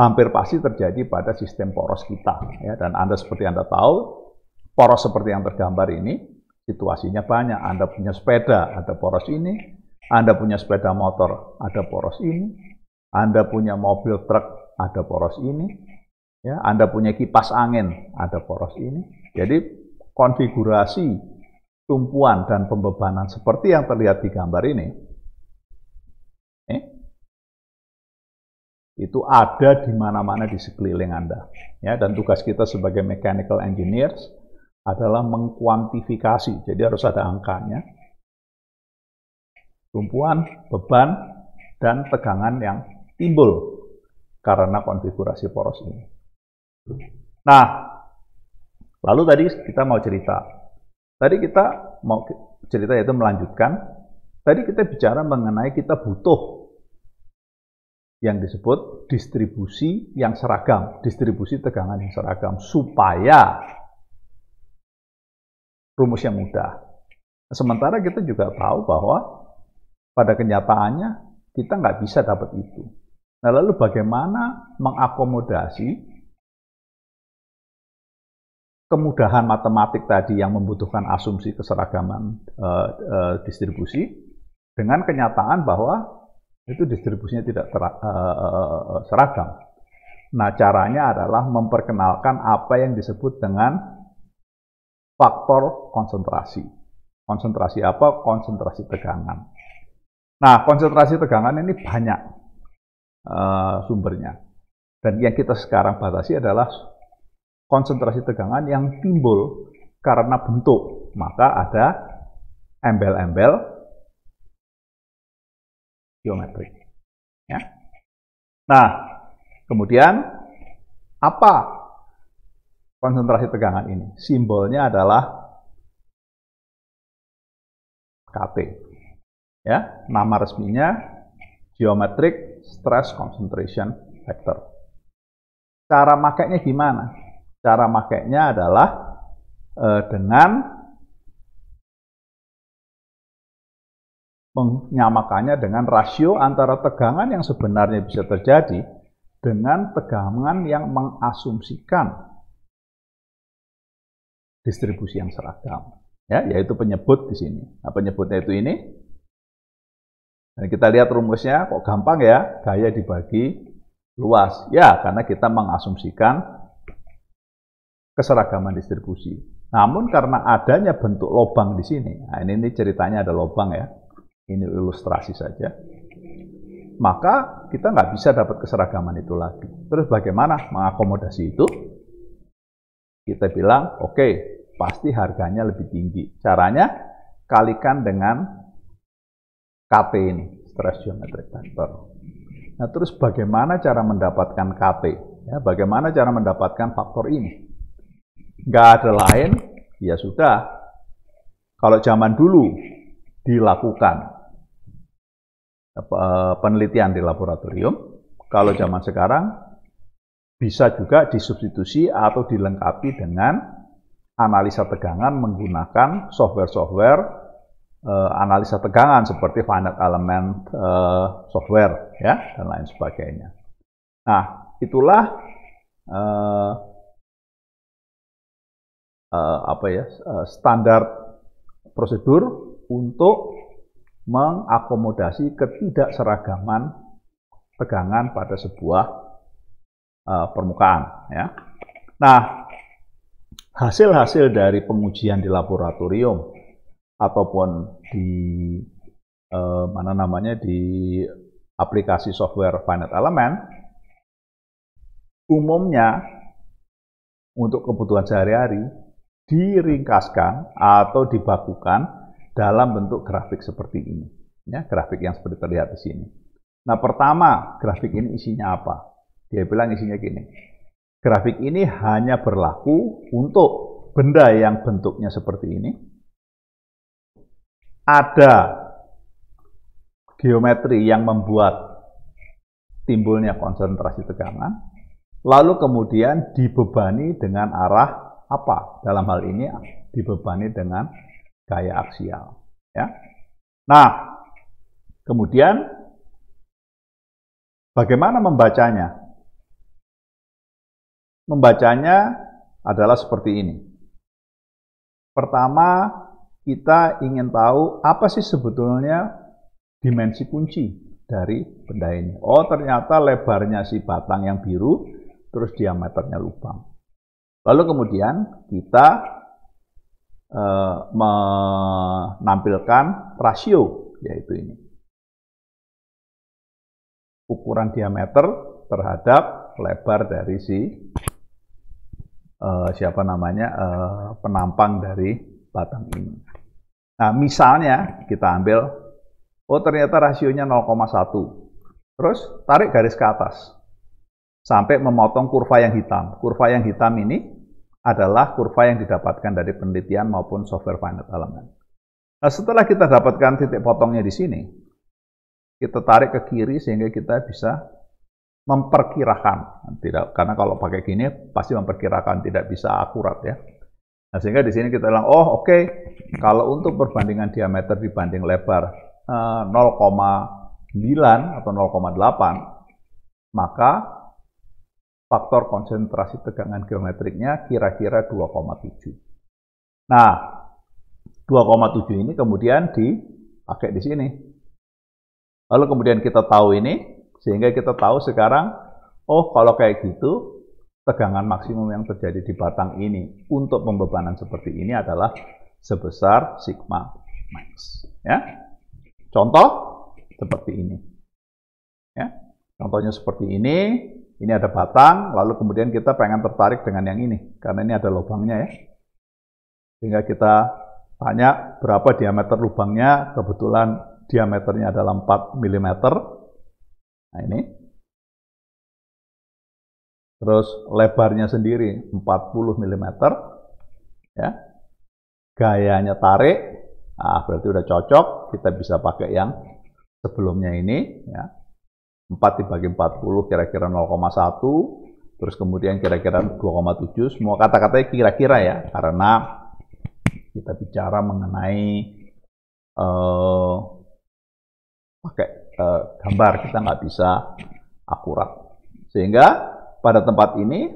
hampir pasti terjadi pada sistem poros kita, ya. Dan seperti Anda tahu, poros seperti yang tergambar ini situasinya banyak. Anda punya sepeda, ada poros ini. Anda punya sepeda motor, ada poros ini. Anda punya mobil truk, ada poros ini. Ya, Anda punya kipas angin, ada poros ini. Jadi konfigurasi tumpuan dan pembebanan seperti yang terlihat di gambar ini, itu ada di mana-mana di sekeliling Anda. Ya, dan tugas kita sebagai mechanical engineers adalah mengkuantifikasi, jadi harus ada angkanya, tumpuan, beban, dan tegangan yang timbul karena konfigurasi poros ini. Nah, lalu tadi kita mau cerita. Tadi kita mau cerita yaitu melanjutkan. Tadi kita bicara mengenai kita butuh yang disebut distribusi yang seragam, distribusi tegangan yang seragam, supaya rumusnya mudah. Sementara kita juga tahu bahwa pada kenyataannya kita nggak bisa dapat itu. Nah, lalu bagaimana mengakomodasi kemudahan matematik tadi yang membutuhkan asumsi keseragaman distribusi dengan kenyataan bahwa itu distribusinya tidak seragam. Nah, caranya adalah memperkenalkan apa yang disebut dengan faktor konsentrasi. Konsentrasi apa? Konsentrasi tegangan. Nah, konsentrasi tegangan ini banyak sumbernya. Dan yang kita sekarang batasi adalah konsentrasi tegangan yang timbul karena bentuk. Maka ada embel-embel geometrik. Ya. Nah, kemudian apa konsentrasi tegangan ini? Simbolnya adalah KT. Ya, nama resminya Geometric Stress Concentration Factor. Cara makainya gimana? Cara makainya adalah dengan menyamakannya dengan rasio antara tegangan yang sebenarnya bisa terjadi dengan tegangan yang mengasumsikan distribusi yang seragam. Ya, yaitu penyebut di sini. Nah, penyebutnya itu ini. Dan kita lihat rumusnya, kok gampang ya, gaya dibagi luas. Ya, karena kita mengasumsikan keseragaman distribusi. Namun karena adanya bentuk lobang di sini, nah ini ceritanya ada lobang ya, ini ilustrasi saja, maka kita nggak bisa dapat keseragaman itu lagi. Terus bagaimana mengakomodasi itu? Kita bilang, oke, pasti harganya lebih tinggi. Caranya, kalikan dengan KT ini, Stress Geometric Factor. Nah, terus bagaimana cara mendapatkan KT? Ya, bagaimana cara mendapatkan faktor ini? Nggak ada lain, ya sudah. Kalau zaman dulu dilakukan penelitian di laboratorium, kalau zaman sekarang bisa juga disubstitusi atau dilengkapi dengan analisa tegangan menggunakan software-software analisa tegangan seperti finite element software ya dan lain sebagainya. Nah, itulah standar prosedur untuk mengakomodasi ketidakseragaman tegangan pada sebuah permukaan. Ya. Nah, hasil-hasil dari pengujian di laboratorium ataupun di di aplikasi software finite element, umumnya untuk kebutuhan sehari-hari diringkaskan atau dibakukan dalam bentuk grafik seperti ini. Ya, grafik yang seperti terlihat di sini. Nah, pertama, grafik ini isinya apa? Dia bilang isinya gini. Grafik ini hanya berlaku untuk benda yang bentuknya seperti ini. Ada geometri yang membuat timbulnya konsentrasi tegangan, lalu kemudian dibebani dengan arah apa? Dalam hal ini dibebani dengan gaya aksial. Ya. Nah, kemudian bagaimana membacanya? Membacanya adalah seperti ini. Pertama, kita ingin tahu apa sih sebetulnya dimensi kunci dari benda ini. Oh, ternyata lebarnya si batang yang biru, terus diameternya lubang. Lalu kemudian kita menampilkan rasio, yaitu ini. Ukuran diameter terhadap lebar dari si penampang dari batang ini. Nah, misalnya kita ambil, oh ternyata rasionya 0,1. Terus tarik garis ke atas sampai memotong kurva yang hitam. Kurva yang hitam ini adalah kurva yang didapatkan dari penelitian maupun software finite element. Nah, setelah kita dapatkan titik potongnya di sini, kita tarik ke kiri sehingga kita bisa memperkirakan. Karena kalau pakai gini pasti memperkirakan, tidak bisa akurat ya. Nah, sehingga di sini kita bilang, oh oke, kalau untuk perbandingan diameter dibanding lebar 0,9 atau 0,8, maka faktor konsentrasi tegangan geometriknya kira-kira 2,7. Nah, 2,7 ini kemudian dipakai di sini. Lalu kemudian kita tahu ini, sehingga kita tahu sekarang, oh kalau kayak gitu, tegangan maksimum yang terjadi di batang ini untuk pembebanan seperti ini adalah sebesar sigma max. Ya. Contoh seperti ini. Ya. Contohnya seperti ini ada batang, lalu kemudian kita pengen tertarik dengan yang ini, karena ini ada lubangnya ya. Sehingga kita tanya berapa diameter lubangnya, kebetulan diameternya adalah 4 mm. Nah ini. Terus lebarnya sendiri 40 mm. Ya. Gayanya tarik. Nah, berarti udah cocok. Kita bisa pakai yang sebelumnya ini. Ya. 4 dibagi 40 kira-kira 0,1. Terus kemudian kira-kira 2,7. Semua kata-katanya kira-kira ya. Karena kita bicara mengenai pakai gambar, kita nggak bisa akurat. Sehingga pada tempat ini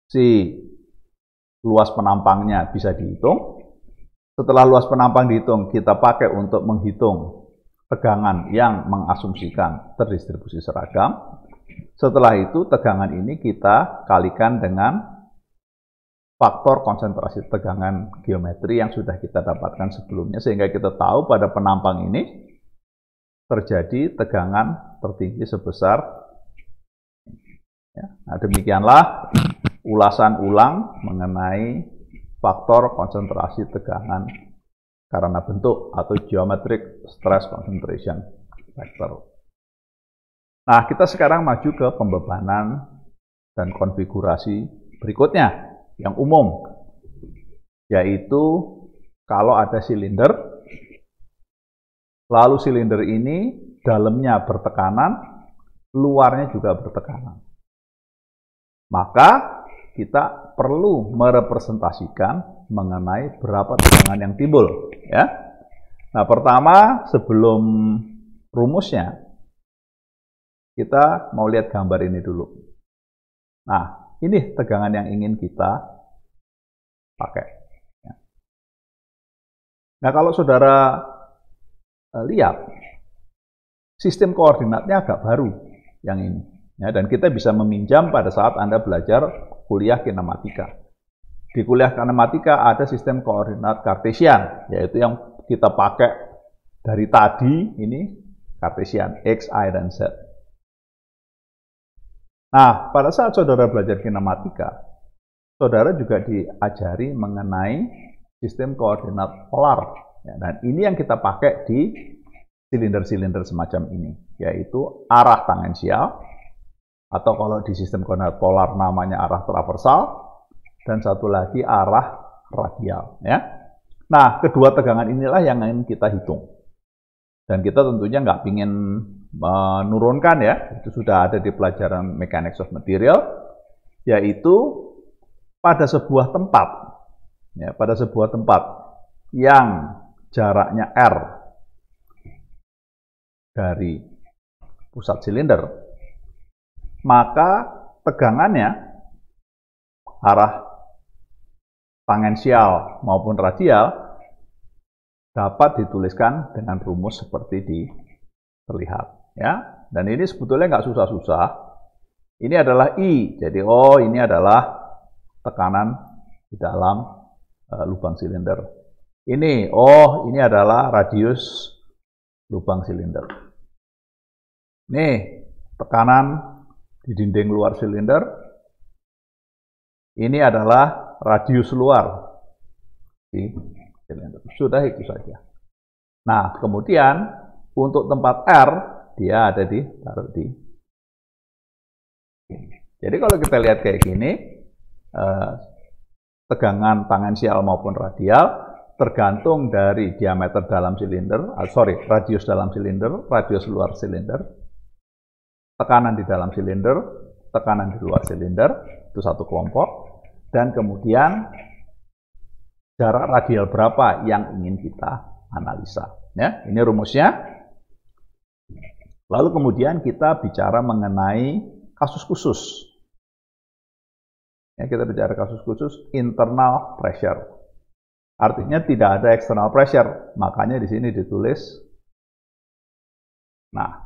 si luas penampangnya bisa dihitung. Setelah luas penampang dihitung, kita pakai untuk menghitung tegangan yang mengasumsikan terdistribusi seragam. Setelah itu tegangan ini kita kalikan dengan faktor konsentrasi tegangan geometri yang sudah kita dapatkan sebelumnya, sehingga kita tahu pada penampang ini terjadi tegangan tertinggi sebesar. Ya, nah demikianlah ulasan ulang mengenai faktor konsentrasi tegangan karena bentuk atau geometric stress concentration factor. Nah, kita sekarang maju ke pembebanan dan konfigurasi berikutnya yang umum, yaitu kalau ada silinder, lalu silinder ini dalamnya bertekanan, luarnya juga bertekanan. Maka kita perlu merepresentasikan mengenai berapa tegangan yang timbul. Ya. Nah, pertama sebelum rumusnya, kita mau lihat gambar ini dulu. Nah, ini tegangan yang ingin kita pakai. Nah, kalau saudara lihat, sistem koordinatnya agak baru yang ini. Ya, dan kita bisa meminjam pada saat Anda belajar kuliah kinematika. Di kuliah kinematika ada sistem koordinat Kartesian, yaitu yang kita pakai dari tadi, ini Kartesian, X, Y, dan Z. Nah, pada saat saudara belajar kinematika, saudara juga diajari mengenai sistem koordinat polar. Ya, dan ini yang kita pakai di silinder-silinder semacam ini, yaitu arah tangensial, atau kalau di sistem koordinat polar namanya arah traversal, dan satu lagi arah radial. Ya. Nah, kedua tegangan inilah yang ingin kita hitung. Dan kita tentunya nggak ingin menurunkan ya, itu sudah ada di pelajaran Mechanics of Material, yaitu pada sebuah tempat, ya, pada sebuah tempat yang jaraknya R dari pusat silinder, maka tegangannya arah tangensial maupun radial dapat dituliskan dengan rumus seperti terlihat. Ya, dan ini sebetulnya nggak susah-susah. Ini adalah I, jadi ini adalah tekanan di dalam lubang silinder. Ini ini adalah radius lubang silinder. Nih tekanan di dinding luar silinder. Ini adalah radius luar di silinder. Sudah itu saja. Nah, kemudian untuk tempat R, dia ada taruh di sini. Jadi kalau kita lihat kayak gini, tegangan tangensial maupun radial tergantung dari diameter dalam silinder, radius dalam silinder, radius luar silinder, tekanan di dalam silinder, tekanan di luar silinder, itu satu kelompok, dan kemudian jarak radial berapa yang ingin kita analisa. Ya, ini rumusnya. Lalu kemudian kita bicara mengenai kasus khusus. Ya, kita bicara kasus khusus internal pressure. Artinya tidak ada external pressure. Makanya di sini ditulis. Nah,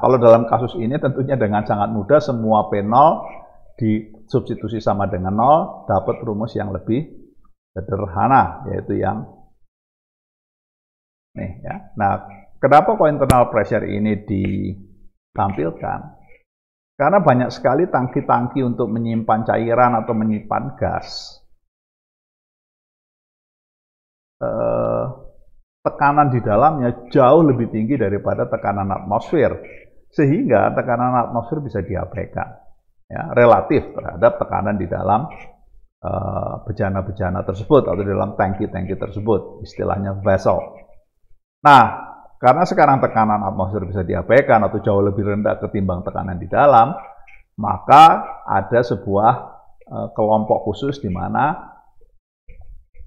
kalau dalam kasus ini tentunya dengan sangat mudah semua P0 disubstitusi sama dengan 0, dapat rumus yang lebih sederhana, yaitu yang nih ya. Nah, kenapa kok internal pressure ini ditampilkan? Karena banyak sekali tangki-tangki untuk menyimpan cairan atau menyimpan gas tekanan di dalamnya jauh lebih tinggi daripada tekanan atmosfer, sehingga tekanan atmosfer bisa diabaikan, ya, relatif terhadap tekanan di dalam bejana-bejana tersebut atau di dalam tangki-tangki tersebut, istilahnya vessel. Nah, karena sekarang tekanan atmosfer bisa diabaikan atau jauh lebih rendah ketimbang tekanan di dalam, maka ada sebuah kelompok khusus di mana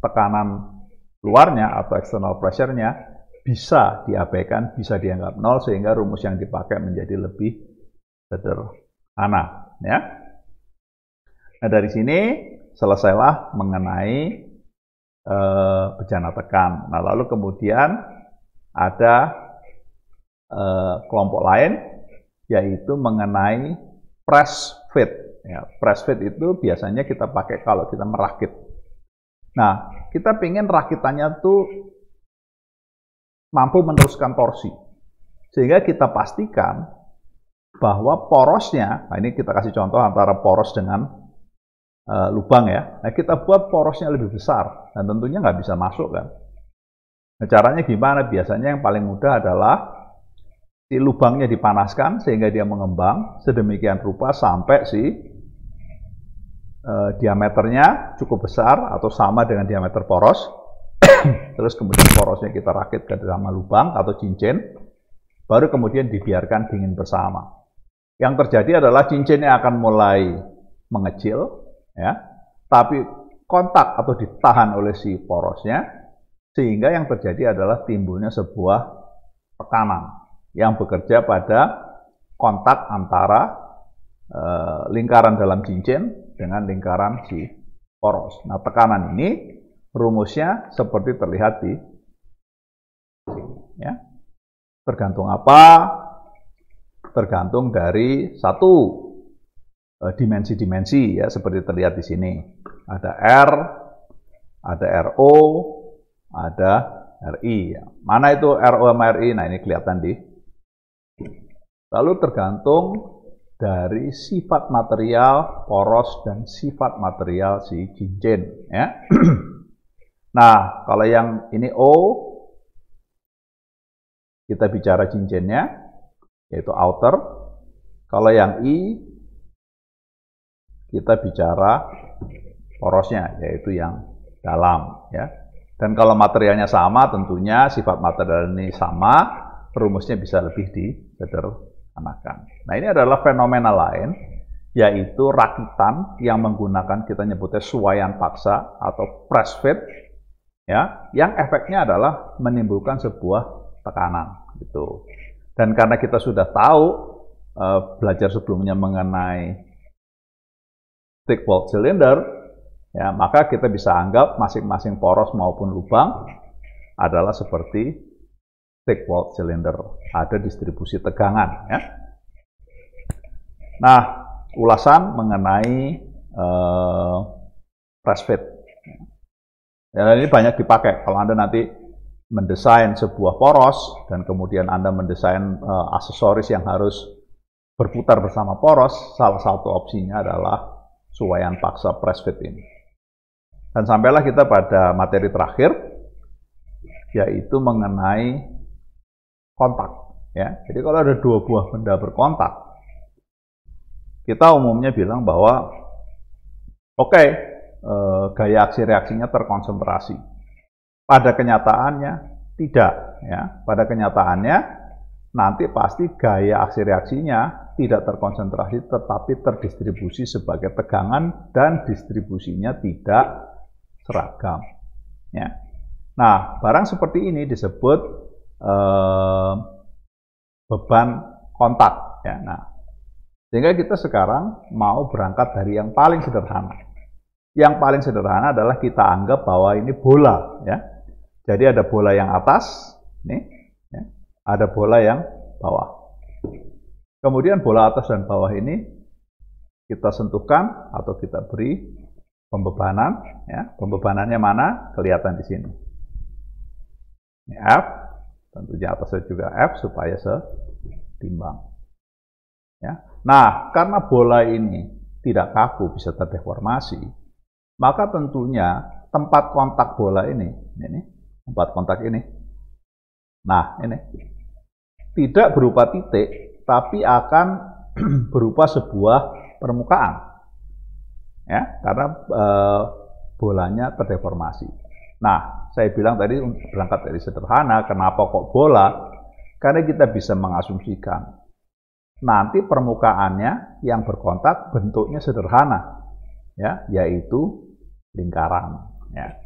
tekanan luarnya atau external pressure-nya bisa diabaikan, bisa dianggap nol, sehingga rumus yang dipakai menjadi lebih sederhana. Ya. Nah, dari sini selesailah mengenai bejana tekan. Nah, lalu kemudian ada kelompok lain, yaitu mengenai press fit. Ya, press fit itu biasanya kita pakai kalau kita merakit. Nah, kita ingin rakitannya tuh mampu meneruskan torsi. Sehingga kita pastikan bahwa porosnya, nah ini kita kasih contoh antara poros dengan lubang ya. Nah, kita buat porosnya lebih besar, dan tentunya nggak bisa masuk kan. Nah, caranya gimana? Biasanya yang paling mudah adalah si lubangnya dipanaskan sehingga dia mengembang sedemikian rupa sampai si diameternya cukup besar atau sama dengan diameter poros. Terus kemudian porosnya kita rakit ke dalam lubang atau cincin, baru kemudian dibiarkan dingin bersama. Yang terjadi adalah cincinnya akan mulai mengecil, ya, tapi kontak atau ditahan oleh si porosnya, sehingga yang terjadi adalah timbulnya sebuah tekanan yang bekerja pada kontak antara lingkaran dalam cincin dengan lingkaran si poros. Nah, tekanan ini rumusnya seperti terlihat di sini, ya. Tergantung apa? Tergantung dari satu dimensi-dimensi, ya, seperti terlihat di sini. Ada R, ada RO, ada RI. Ya. Mana itu RO sama RI? Nah, ini kelihatan di. Lalu tergantung dari sifat material poros dan sifat material si cincin, ya. Nah, kalau yang ini O, kita bicara cincinnya, yaitu outer. Kalau yang I, kita bicara porosnya, yaitu yang dalam, ya. Dan kalau materialnya sama, tentunya sifat material ini sama, rumusnya bisa lebih disederhanakan. Nah, ini adalah fenomena lain, yaitu rakitan yang menggunakan, kita nyebutnya suaian paksa atau press fit, ya, yang efeknya adalah menimbulkan sebuah tekanan, gitu. Dan karena kita sudah tahu belajar sebelumnya mengenai thick walled cylinder, ya, maka kita bisa anggap masing-masing poros maupun lubang adalah seperti thick walled cylinder, ada distribusi tegangan, ya. Nah, ulasan mengenai press fit. Ya, ini banyak dipakai kalau Anda nanti mendesain sebuah poros dan kemudian Anda mendesain aksesoris yang harus berputar bersama poros, salah satu opsinya adalah suaian paksa press fit ini. Dan sampailah kita pada materi terakhir, yaitu mengenai kontak. Ya, jadi kalau ada dua buah benda berkontak, kita umumnya bilang bahwa oke, gaya aksi reaksinya terkonsentrasi. Pada kenyataannya tidak, ya. Pada kenyataannya nanti pasti gaya aksi reaksinya tidak terkonsentrasi, tetapi terdistribusi sebagai tegangan dan distribusinya tidak seragam, ya. Nah, barang seperti ini disebut beban kontak, ya. Nah, sehingga kita sekarang mau berangkat dari yang paling sederhana. Yang paling sederhana adalah kita anggap bahwa ini bola, ya. Jadi ada bola yang atas, nih, ya. Ada bola yang bawah. Kemudian bola atas dan bawah ini kita sentuhkan atau kita beri pembebanan, ya. Pembebanannya mana? Kelihatan di sini. Ini F, tentunya atasnya juga F supaya setimbang. Ya. Nah, karena bola ini tidak kaku, bisa terdeformasi, maka tentunya tempat kontak bola ini tempat kontak ini Nah, ini tidak berupa titik, tapi akan berupa sebuah permukaan, ya, karena bolanya terdeformasi. Nah, saya bilang tadi berangkat dari sederhana, kenapa kok bola? Karena kita bisa mengasumsikan nanti permukaannya yang berkontak bentuknya sederhana, ya, yaitu lingkaran. Ya.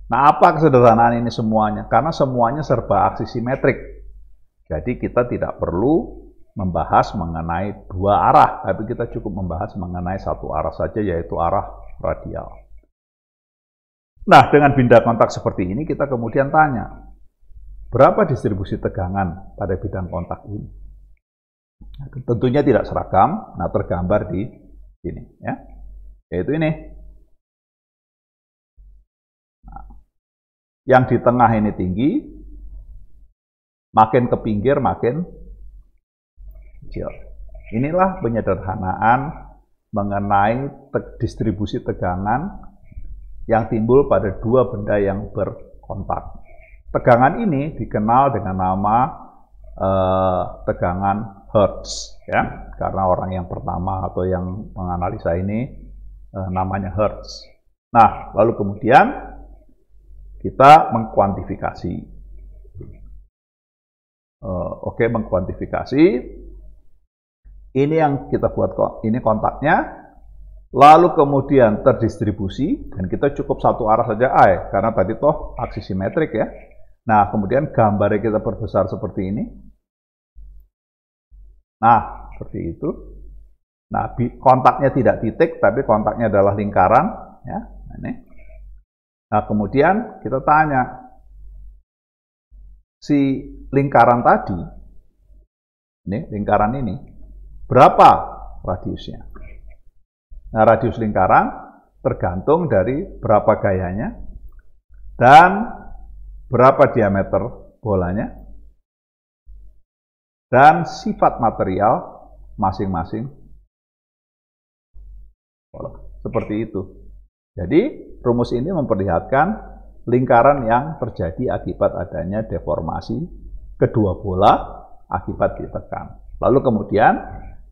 Nah, apa kesederhanaan ini semuanya? Karena semuanya serba aksi simetrik. Jadi kita tidak perlu membahas mengenai dua arah, tapi kita cukup membahas mengenai satu arah saja, yaitu arah radial. Nah, dengan benda kontak seperti ini, kita kemudian tanya, berapa distribusi tegangan pada bidang kontak ini? Tentunya tidak seragam, nah tergambar di sini, ya, yaitu ini. Nah, yang di tengah ini tinggi, makin ke pinggir makin kecil. Inilah penyederhanaan mengenai distribusi tegangan yang timbul pada dua benda yang berkontak. Tegangan ini dikenal dengan nama tegangan Hertz, ya, karena orang yang pertama atau yang menganalisa ini namanya Hertz. Nah, lalu kemudian kita mengkuantifikasi. Oke, mengkuantifikasi. Ini yang kita buat, ini kontaknya. Lalu kemudian terdistribusi, dan kita cukup satu arah saja A, karena tadi toh aksi simetrik, ya. Nah, kemudian gambarnya kita perbesar seperti ini. Nah, seperti itu. Nah, kontaknya tidak titik, tapi kontaknya adalah lingkaran, ya. Ini. Nah, kemudian kita tanya, si lingkaran tadi, ini lingkaran ini, berapa radiusnya? Nah, radius lingkaran tergantung dari berapa gayanya dan berapa diameter bolanya dan sifat material masing-masing. Seperti itu. Jadi, rumus ini memperlihatkan lingkaran yang terjadi akibat adanya deformasi kedua bola akibat ditekan. Lalu kemudian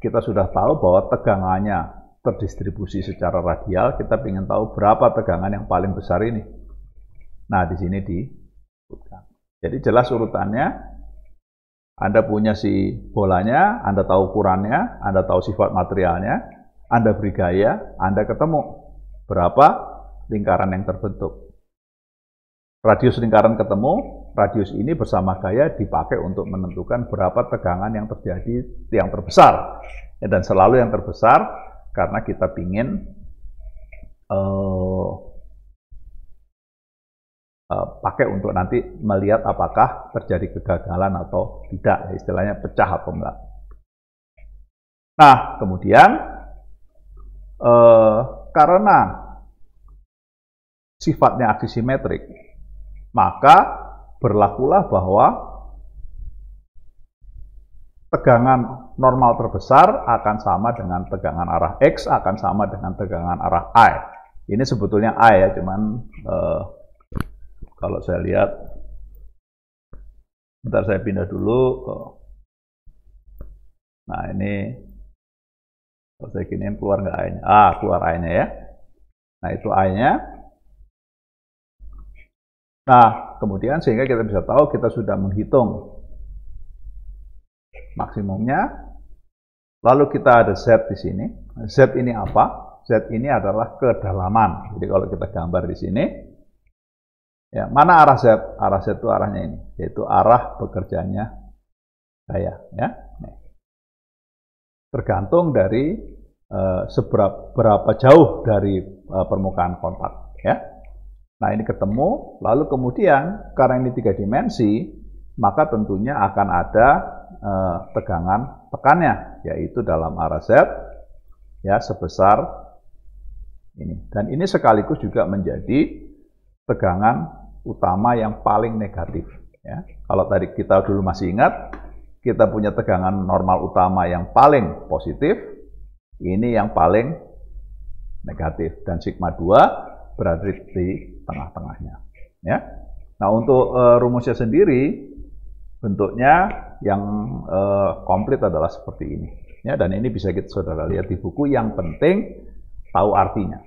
kita sudah tahu bahwa tegangannya terdistribusi secara radial, kita ingin tahu berapa tegangan yang paling besar ini. Nah, di sini disebutkan. Jadi jelas urutannya, Anda punya si bolanya, Anda tahu ukurannya, Anda tahu sifat materialnya, Anda beri gaya, Anda ketemu berapa lingkaran yang terbentuk. Radius lingkaran ketemu, radius ini bersama gaya dipakai untuk menentukan berapa tegangan yang terjadi yang terbesar. Dan selalu yang terbesar, karena kita ingin pakai untuk nanti melihat apakah terjadi kegagalan atau tidak, istilahnya pecah atau enggak. Nah, kemudian karena sifatnya aksi simetrik, maka berlakulah bahwa tegangan normal terbesar akan sama dengan tegangan arah X, akan sama dengan tegangan arah Y. Ini sebetulnya Y ya, cuman kalau saya lihat, bentar saya pindah dulu. Nah, ini kalau saya giniin keluar nggak Y-nya? Ah, keluar Y-nya ya. Nah, itu Y-nya. Nah, kemudian sehingga kita bisa tahu kita sudah menghitung maksimumnya. Lalu kita ada Z di sini. Z ini apa? Z ini adalah kedalaman. Jadi kalau kita gambar di sini, ya, mana arah Z? Arah Z itu arahnya ini, yaitu arah bekerjanya gaya. Ya. Tergantung dari seberapa jauh dari permukaan kontak. Ya. Nah, ini ketemu. Lalu kemudian karena ini 3 dimensi, maka tentunya akan ada tegangan tekannya, yaitu dalam arah Z, ya, sebesar ini. Dan ini sekaligus juga menjadi tegangan utama yang paling negatif. Ya. Kalau tadi kita dulu masih ingat, kita punya tegangan normal utama yang paling positif, ini yang paling negatif. Dan sigma 2 berada di tengah-tengahnya. Ya. Nah, untuk rumusnya sendiri, bentuknya yang komplit adalah seperti ini. Ya, dan ini bisa saudara lihat di buku, yang penting tahu artinya.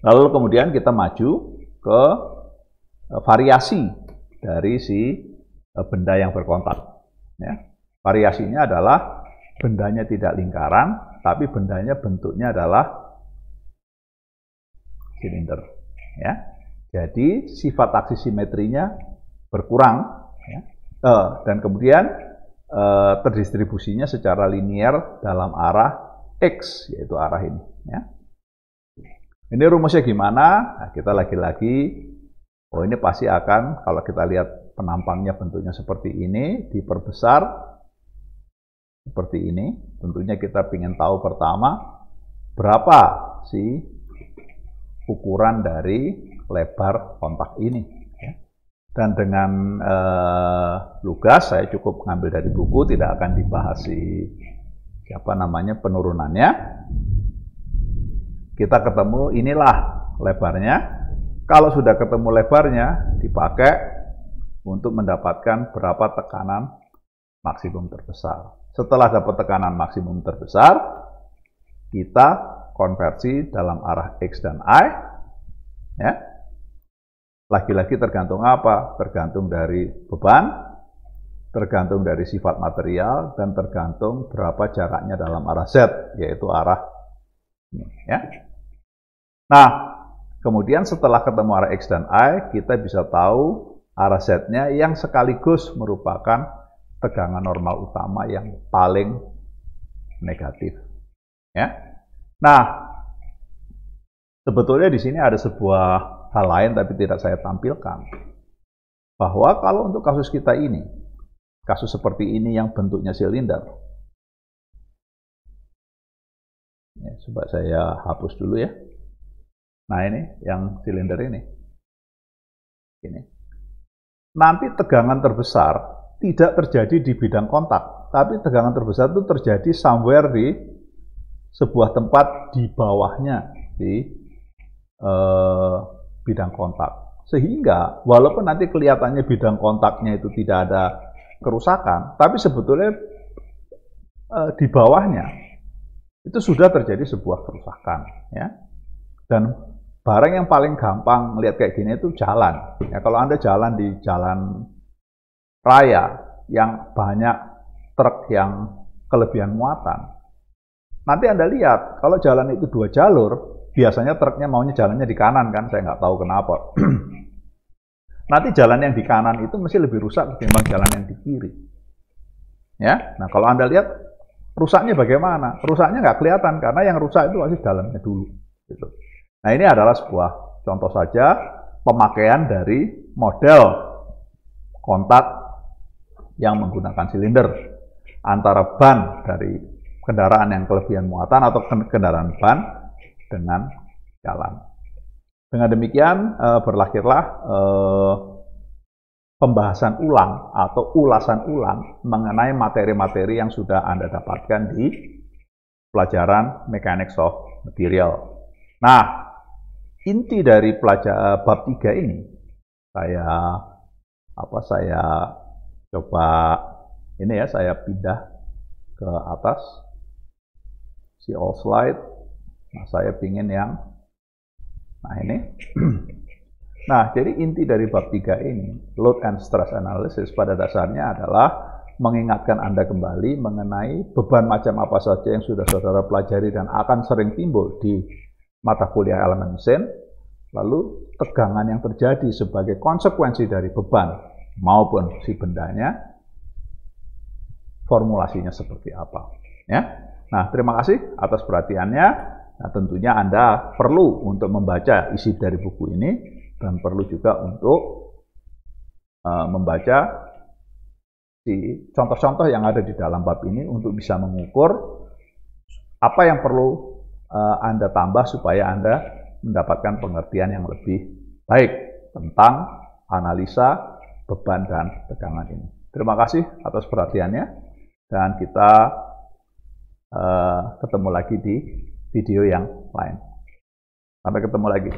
Lalu kemudian kita maju ke variasi dari si benda yang berkontak. Ya. Variasinya adalah bendanya tidak lingkaran, tapi bendanya bentuknya adalah silinder. Ya. Jadi sifat aksisimetrinya berkurang, ya. Dan kemudian terdistribusinya secara linear dalam arah X, yaitu arah ini. Ya. Ini rumusnya gimana? Nah, kita lagi-lagi, ini pasti akan, kalau kita lihat penampangnya bentuknya seperti ini, diperbesar seperti ini. Tentunya kita ingin tahu pertama, berapa sih ukuran dari lebar kontak ini. Ya. Dan dengan lugas, saya cukup mengambil dari buku, tidak akan dibahas penurunannya. Kita ketemu inilah lebarnya. Kalau sudah ketemu lebarnya, dipakai untuk mendapatkan berapa tekanan maksimum terbesar. Setelah dapat tekanan maksimum terbesar, kita konversi dalam arah X dan Y. Ya. Lagi-lagi tergantung apa? Tergantung dari beban, tergantung dari sifat material, dan tergantung berapa jaraknya dalam arah Z, yaitu arah ini. Ya. Nah, kemudian setelah ketemu arah X dan Y, kita bisa tahu arah Z-nya yang sekaligus merupakan tegangan normal utama yang paling negatif. Ya. Nah, sebetulnya di sini ada sebuah hal lain, tapi tidak saya tampilkan. Bahwa kalau untuk kasus kita ini, kasus seperti ini yang bentuknya silinder, ya, coba saya hapus dulu ya. Nah, ini yang silinder ini. Nanti tegangan terbesar tidak terjadi di bidang kontak, tapi tegangan terbesar itu terjadi somewhere di sebuah tempat di bawahnya, di bidang kontak. Sehingga walaupun nanti kelihatannya bidang kontaknya itu tidak ada kerusakan, tapi sebetulnya di bawahnya itu sudah terjadi sebuah kerusakan. Ya. Dan barang yang paling gampang lihat kayak gini itu jalan. Ya, kalau Anda jalan di jalan raya yang banyak truk yang kelebihan muatan, nanti Anda lihat kalau jalan itu 2 jalur, biasanya truknya maunya jalannya di kanan kan, saya nggak tahu kenapa. Nanti jalan yang di kanan itu mesti lebih rusak ketimbang jalan yang di kiri. Ya, nah kalau Anda lihat rusaknya bagaimana? Rusaknya nggak kelihatan karena yang rusak itu pasti dalamnya dulu. Gitu. Nah, ini adalah sebuah contoh saja pemakaian dari model kontak yang menggunakan silinder antara ban dari kendaraan yang kelebihan muatan atau kendaraan ban dengan jalan. Dengan demikian berlahirlah pembahasan ulang atau ulasan ulang mengenai materi-materi yang sudah Anda dapatkan di pelajaran Mechanics of Material. Nah, inti dari bab 3 ini saya coba ini ya, saya pindah ke atas si all slide. Nah, saya pingin yang ini. Nah, jadi inti dari bab 3 ini, load and stress analysis, pada dasarnya adalah mengingatkan Anda kembali mengenai beban macam apa saja yang sudah saudara pelajari dan akan sering timbul di mata kuliah elemen mesin, lalu tegangan yang terjadi sebagai konsekuensi dari beban maupun si bendanya, formulasinya seperti apa. Ya. Nah, terima kasih atas perhatiannya. Nah, tentunya Anda perlu untuk membaca isi dari buku ini dan perlu juga untuk membaca si contoh-contoh yang ada di dalam bab ini untuk bisa mengukur apa yang perlu Anda tambah supaya Anda mendapatkan pengertian yang lebih baik tentang analisa beban dan tegangan ini. Terima kasih atas perhatiannya dan kita ketemu lagi di video yang lain. Sampai ketemu lagi.